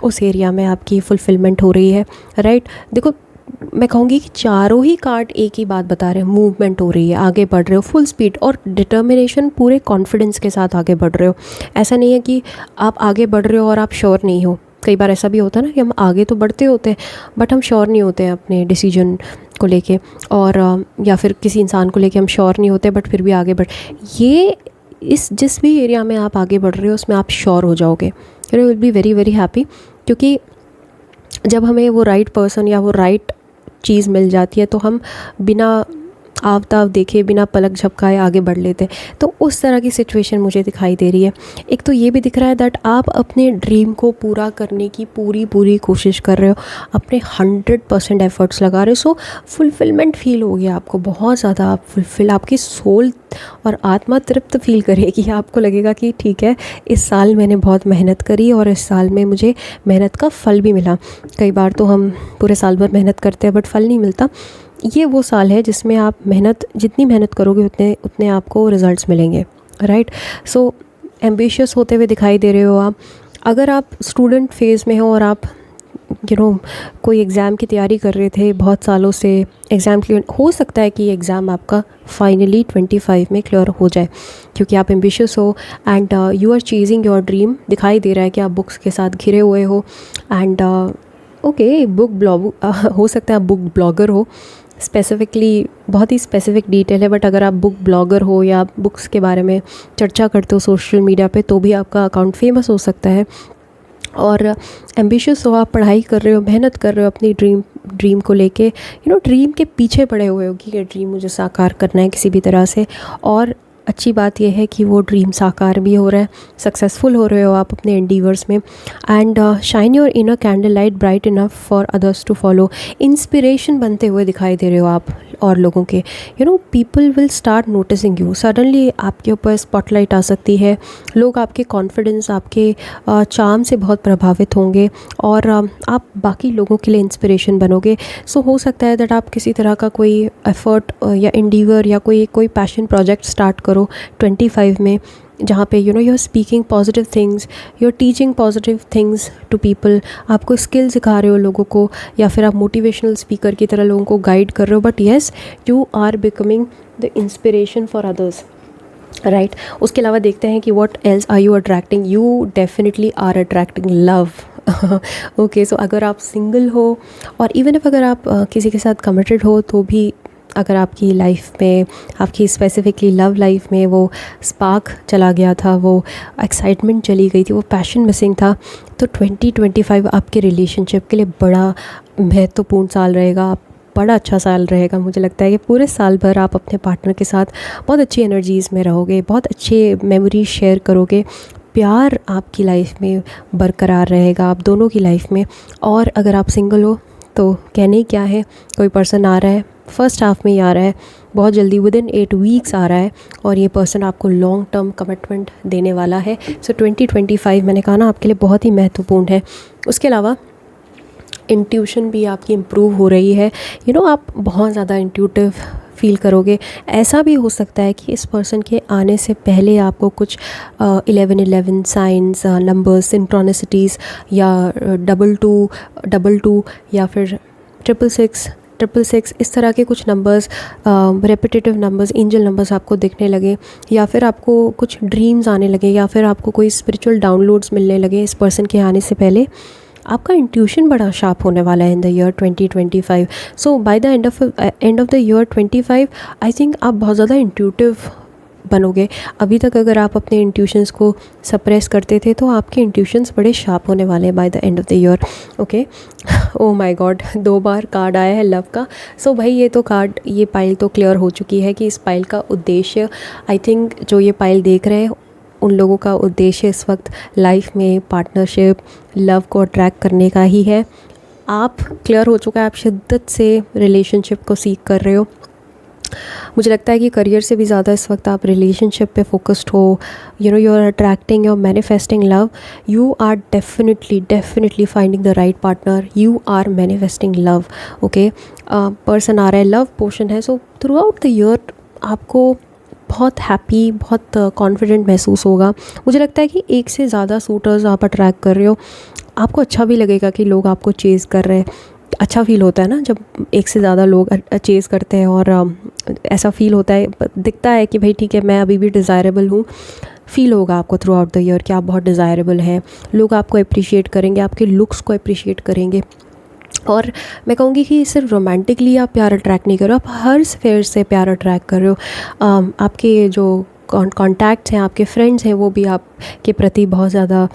उस एरिया में आपकी फुलफिलमेंट हो रही है, राइट। देखो, मैं कहूँगी कि चारों ही कार्ड एक ही बात बता रहे हैं, मूवमेंट हो रही है, आगे बढ़ रहे हो फुल स्पीड और डिटर्मिनेशन, पूरे कॉन्फिडेंस के साथ आगे बढ़ रहे हो। ऐसा नहीं है कि आप आगे बढ़ रहे हो और आप श्योर नहीं हो। कई बार ऐसा भी होता है ना कि हम आगे तो बढ़ते होते हैं बट हम श्योर नहीं होते हैं अपने डिसीजन को लेके, और या फिर किसी इंसान को लेके हम श्योर नहीं होते बट फिर भी आगे बढ़। ये इस जिस भी एरिया में आप आगे बढ़ रहे हो उसमें आप श्योर हो जाओगे, you will B very very happy. क्योंकि जब हमें वो राइट पर्सन या वो राइट चीज़ मिल जाती है तो हम बिना आवताव देखे, बिना पलक झपकाए आगे बढ़ लेते हैं। तो उस तरह की सिचुएशन मुझे दिखाई दे रही है। एक तो ये भी दिख रहा है दैट आप अपने ड्रीम को पूरा करने की पूरी कोशिश कर रहे हो, अपने 100% एफर्ट्स लगा रहे हो। सो फुलफिलमेंट फील होगी आपको बहुत ज़्यादा, आप फुलफिल, आपकी सोल और आत्मा तृप्त फील करेगी। आपको लगेगा कि ठीक है, इस साल मैंने बहुत मेहनत करी और इस साल में मुझे मेहनत का फल भी मिला। कई बार तो हम पूरे साल भर मेहनत करते हैं बट फल नहीं मिलता। ये वो साल है जिसमें आप जितनी मेहनत करोगे उतने आपको रिजल्ट्स मिलेंगे, राइट। सो एम्बिशियस होते हुए दिखाई दे रहे हो आप। अगर आप स्टूडेंट फेज़ में हो और आप कोई एग्ज़ाम की तैयारी कर रहे थे बहुत सालों से, एग्ज़ाम क्लियर हो सकता है कि एग्ज़ाम आपका फाइनली 25 में क्लियर हो जाए, क्योंकि आप एम्बिशियस हो and you are chasing your dream. दिखाई दे रहा है कि आप बुक्स के साथ घिरे हुए हो एंड बुक ब्लॉग हो सकता है आप बुक ब्लॉगर हो। स्पेसिफिकली बहुत ही स्पेसिफिक डिटेल है, बट अगर आप बुक ब्लॉगर हो या आप बुक्स के बारे में चर्चा करते हो सोशल मीडिया पे, तो भी आपका अकाउंट फेमस हो सकता है। और एम्बिशियस हो, आप पढ़ाई कर रहे हो, मेहनत कर रहे हो अपनी ड्रीम को लेके, ड्रीम के पीछे पड़े हुए हो कि ये ड्रीम मुझे साकार करना है किसी भी तरह से। और अच्छी बात यह है कि वो ड्रीम साकार भी हो रहा है, सक्सेसफुल हो रहे हो आप अपने एंडीवर्स में। And shine your inner candle light bright enough for others to follow. Inspiration बनते हुए दिखाई दे रहे हो आप और लोगों के। People will start noticing you. Suddenly आपके ऊपर स्पॉटलाइट आ सकती है, लोग आपके कॉन्फिडेंस, आपके चार्म से बहुत प्रभावित होंगे और आप बाकी लोगों के लिए इंस्पिरेशन बनोगे। सो हो सकता है दैट आप किसी तरह का कोई एफर्ट या इंडीवर या कोई पैशन प्रोजेक्ट स्टार्ट करो 25 में, जहाँ पे you are speaking positive things, you are teaching positive things to people. आप कोई स्किल सिखा रहे हो लोगों को या फिर आप मोटिवेशनल स्पीकर की तरह लोगों को गाइड कर रहे हो, but yes, you are becoming the inspiration for others, right. उसके अलावा देखते हैं कि what else are you attracting. You definitely are attracting love. Okay, so अगर आप सिंगल हो और इवन इफ अगर आप किसी के साथ कमिटेड हो, तो भी अगर आपकी लाइफ में, आपकी स्पेसिफिकली लव लाइफ में वो स्पार्क चला गया था, वो एक्साइटमेंट चली गई थी, वो पैशन मिसिंग था, तो 2025 आपके रिलेशनशिप के लिए बड़ा महत्वपूर्ण साल रहेगा, बड़ा अच्छा साल रहेगा। मुझे लगता है कि पूरे साल भर आप अपने पार्टनर के साथ बहुत अच्छी एनर्जीज़ में रहोगे, बहुत अच्छे मेमोरीज शेयर करोगे, प्यार आपकी लाइफ में बरकरार रहेगा आप दोनों की लाइफ में। और अगर आप सिंगल हो तो कहने क्या है, कोई पर्सन आ रहा है, फर्स्ट हाफ में ही आ रहा है, बहुत जल्दी विदिन 8 वीक्स आ रहा है और ये पर्सन आपको लॉन्ग टर्म कमिटमेंट देने वाला है। सो 2025 मैंने कहा ना आपके लिए बहुत ही महत्वपूर्ण है। उसके अलावा इंट्यूशन भी आपकी इम्प्रूव हो रही है। आप बहुत ज़्यादा इंट्यूटिव फील करोगे। ऐसा भी हो सकता है कि इस पर्सन के आने से पहले आपको कुछ 1111 साइंस, नंबर्स, सिंक्रोनिसिटीज़ या 2222 या फिर 666 इस तरह के कुछ numbers, repetitive numbers, angel numbers आपको दिखने लगे, या फिर आपको कुछ ड्रीम्स आने लगे, या फिर आपको कोई स्पिरिचुअल डाउनलोड्स मिलने लगे इस पर्सन के आने से पहले। आपका इंट्यूशन बड़ा शार्प होने वाला है इन the year 2025। So bye the end of the year 25 I think आप बहुत ज़्यादा इंट्यूटिव बनोगे। अभी तक अगर आप अपने इंट्यूशंस को सप्रेस करते थे तो आपके इंट्यूशंस बड़े शार्प होने वाले हैं bye the end of the year. Okay, O my God, 2 bar card आया है लव का। सो भाई ये तो कार्ड, ये पाइल तो क्लियर हो चुकी है कि इस पाइल का उद्देश्य, आई थिंक जो ये पाइल देख रहे हैं उन लोगों का उद्देश्य इस वक्त लाइफ में पार्टनरशिप, लव को अट्रैक्ट करने का ही है। आप क्लियर हो चुका है, आप शिद्दत से रिलेशनशिप को सीख कर रहे हो। मुझे लगता है कि करियर से भी ज़्यादा इस वक्त आप रिलेशनशिप पे फोकस्ड हो। You are attracting, you are manifesting love, you are definitely finding the right partner, you are manifesting love. Okay, person आ रहा है, लव पोर्शन है। So throughout the year आपको बहुत हैप्पी, बहुत कॉन्फिडेंट महसूस होगा। मुझे लगता है कि एक से ज़्यादा सूटर्स आप अट्रैक्ट कर रहे हो। आपको अच्छा भी लगेगा कि लोग आपको चेज़ कर रहे हैं। अच्छा फील होता है ना जब एक से ज़्यादा लोग चेज़ करते हैं, और ऐसा फील होता है, दिखता है कि भाई ठीक है मैं अभी भी डिज़ायरेबल हूँ। फील होगा आपको थ्रू आउट द ईयर कि आप बहुत डिज़ायरेबल हैं। लोग आपको अप्रिशिएट करेंगे, आपके लुक्स को अप्रिशिएट करेंगे। और मैं कहूँगी कि सिर्फ रोमांटिकली आप प्यार अट्रैक्ट नहीं कर रहे हो, आप हर स्फेयर से प्यार अट्रैक्ट कर रहे हो। आपके जो कॉन्टैक्ट्स हैं, आपके फ्रेंड्स हैं, वो भी आपके प्रति बहुत ज़्यादा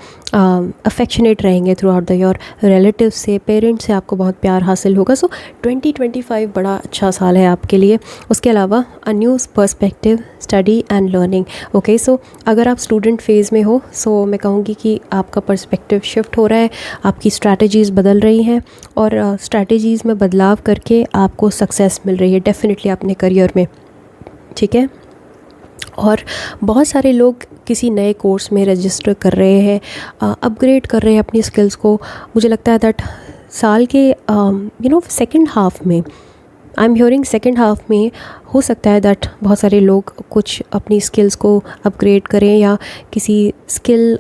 अफेक्शनेट रहेंगे through out the year. Relatives से, पेरेंट्स से आपको बहुत प्यार हासिल होगा। सो 2025 बड़ा अच्छा साल है आपके लिए। उसके अलावा a new perspective, study and learning. Okay, so अगर आप स्टूडेंट फेज़ में हो, सो मैं कहूँगी कि आपका पर्सपेक्टिव शिफ्ट हो रहा है, आपकी स्ट्रैटेजीज़ बदल रही हैं, और स्ट्रैटेजीज़ में बदलाव करके आपको सक्सेस मिल रही है डेफिनेटली अपने करियर में। ठीक है, और बहुत सारे लोग किसी नए कोर्स में रजिस्टर कर रहे हैं, अपग्रेड कर रहे हैं अपनी स्किल्स को। मुझे लगता है दैट साल के सेकंड हाफ में, I am hearing second half में हो सकता है दैट बहुत सारे लोग कुछ अपनी स्किल्स को अपग्रेड करें, या किसी स्किल्स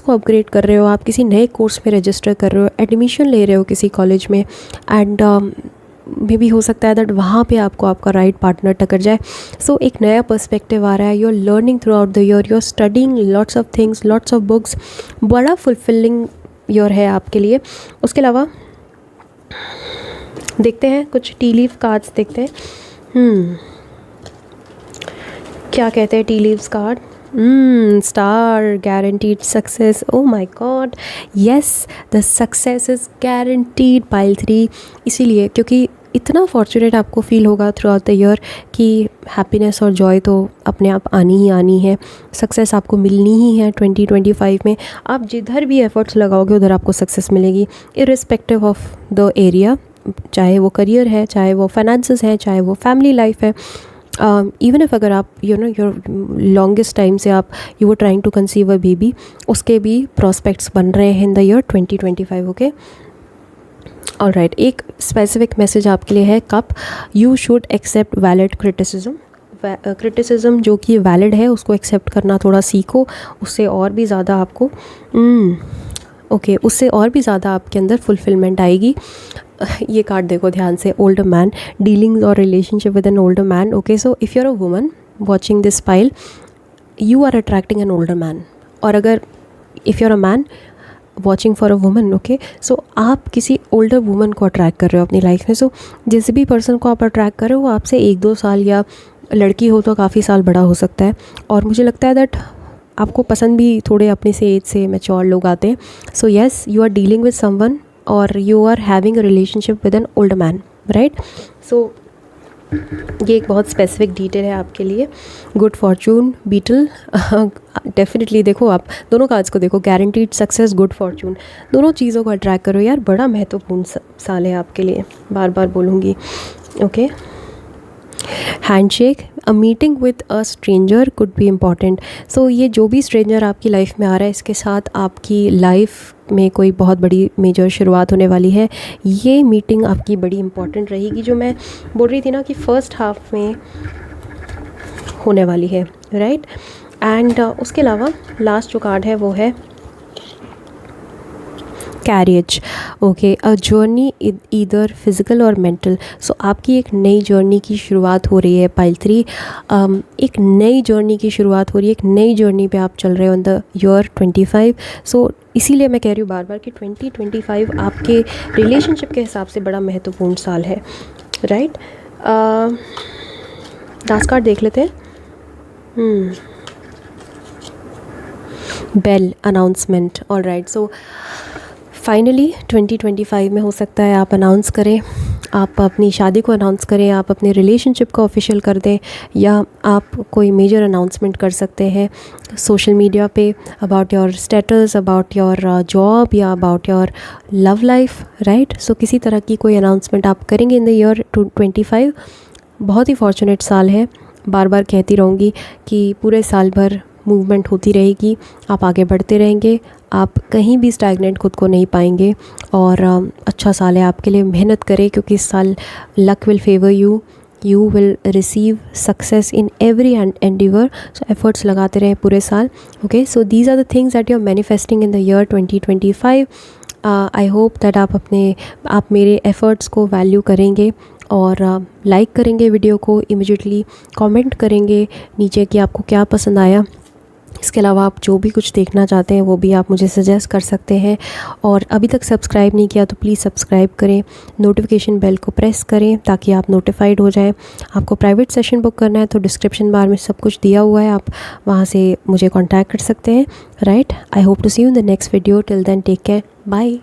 को अपग्रेड कर रहे हो, आप किसी नए कोर्स में रजिस्टर कर रहे हो, एडमिशन ले रहे हो किसी कॉलेज में, एंड मे भी हो सकता है दैट वहाँ पे आपको आपका राइट पार्टनर टकर जाए। सो एक नया पर्सपेक्टिव आ रहा है। You are learning throughout the year, you are studying lots of things, lots of books. बड़ा फुलफिलिंग ईयर है आपके लिए। उसके अलावा देखते हैं कुछ टी लीफ कार्ड्स देखते हैं। क्या कहते हैं tea leaves card? Star, guaranteed success. Oh my God, yes, the success is guaranteed. Pile 3 इसीलिए क्योंकि इतना फॉर्चुनेट आपको फील होगा थ्रू आउट द ईयर कि हैप्पीनेस और जॉय तो अपने आप आनी ही आनी है। सक्सेस आपको मिलनी ही है 2025 में। आप जिधर भी एफर्ट्स लगाओगे उधर आपको सक्सेस मिलेगी, इर्रिस्पेक्टिव ऑफ द एरिया, चाहे वो करियर है, चाहे वो फाइनेंसेस है, चाहे वो फैमिली लाइफ है। इवन इफ अगर आप योर लॉन्गेस्ट टाइम से आप you were trying to conceive a baby, उसके भी प्रोस्पेक्ट्स बन रहे हैं in the year 2025। Okay, alright, एक स्पेसिफिक मैसेज आपके लिए है। Cup, you should accept valid criticism. Criticism जो कि वैलिड है उसको एक्सेप्ट करना थोड़ा सीखो, उससे और भी ज़्यादा आपको उससे और भी ज़्यादा आपके अंदर फुलफिलमेंट आएगी। ये कार्ड देखो ध्यान से, ओल्डर मैन, डीलिंग्स और relationship with an older man. Okay, so if you are a woman watching this pile, you are attracting an older man. और अगर if you are a man watching for a woman, okay, so आप किसी older woman को attract कर रहे हो अपनी life में। सो जिस भी पर्सन को आप अट्रैक्ट कर रहे हो वो आपसे 1-2 साल, या लड़की हो तो काफ़ी साल बड़ा हो सकता है। और मुझे लगता है दैट आपको पसंद भी थोड़े अपनी से एज से मैच्योर लोग आते हैं। So yes, you are dealing with someone और you are having a relationship with an older man, right. So ये एक बहुत स्पेसिफिक डिटेल है आपके लिए। गुड फॉर्चून, बीटल, डेफिनेटली देखो, आप दोनों कार्ड्स को देखो, गारंटीड सक्सेस, गुड फॉर्चून, दोनों चीज़ों को अट्रैक्ट करो यार। बड़ा महत्वपूर्ण साल है आपके लिए, बार बार बोलूँगी। Okay, handshake, a meeting with a stranger could be important. So ये जो भी स्ट्रेंजर आपकी लाइफ में आ रहा है, इसके साथ आपकी लाइफ में कोई बहुत बड़ी मेजर शुरुआत होने वाली है। ये मीटिंग आपकी बड़ी इम्पॉर्टेंट रहेगी, जो मैं बोल रही थी ना कि फर्स्ट हाफ में होने वाली है, राइट। एंड उसके अलावा लास्ट जो कार्ड है वो है carriage, okay, a journey either physical और मेंटल। सो आपकी एक नई जर्नी की शुरुआत हो रही है पाइल 3, एक नई जर्नी की शुरुआत हो रही है, एक नई जर्नी पे आप चल रहे हो इन द ईयर 25। सो इसीलिए मैं कह रही हूँ बार बार कि 2025 आपके रिलेशनशिप के हिसाब से बड़ा महत्वपूर्ण साल है, राइट। लास्ट कार्ड देख लेते हैं। Bell announcement, all right. So finally 2025 में हो सकता है आप अनाउंस करें, आप अपनी शादी को अनाउंस करें, आप अपने रिलेशनशिप को ऑफिशियल कर दें, या आप कोई मेजर अनाउंसमेंट कर सकते हैं सोशल मीडिया पे about your status, about your job या about your love life, right. So किसी तरह की कोई अनाउंसमेंट आप करेंगे इन द ईयर 25। बहुत ही फॉर्चुनेट साल है, बार बार कहती रहूँगी कि पूरे साल भर मूवमेंट होती रहेगी, आप आगे बढ़ते रहेंगे, आप कहीं भी स्टैग्नेंट खुद को नहीं पाएंगे। और अच्छा साल है आपके लिए, मेहनत करें क्योंकि इस साल luck will favour you will receive success in every endeavour. So efforts लगाते रहें पूरे साल, okay. So these are the things that you are manifesting in the year 2025। I hope that आप मेरे एफ़र्ट्स को वैल्यू करेंगे और लाइक करेंगे वीडियो को, इमीडिएटली कमेंट करेंगे नीचे कि आपको क्या पसंद आया। इसके अलावा आप जो भी कुछ देखना चाहते हैं वो भी आप मुझे सजेस्ट कर सकते हैं। और अभी तक सब्सक्राइब नहीं किया तो प्लीज़ सब्सक्राइब करें, नोटिफिकेशन बेल को प्रेस करें ताकि आप नोटिफाइड हो जाएं। आपको प्राइवेट सेशन बुक करना है तो डिस्क्रिप्शन बार में सब कुछ दिया हुआ है, आप वहाँ से मुझे कॉन्टैक्ट कर सकते हैं, right. I hope to see you in the next video. Till then take care, bye.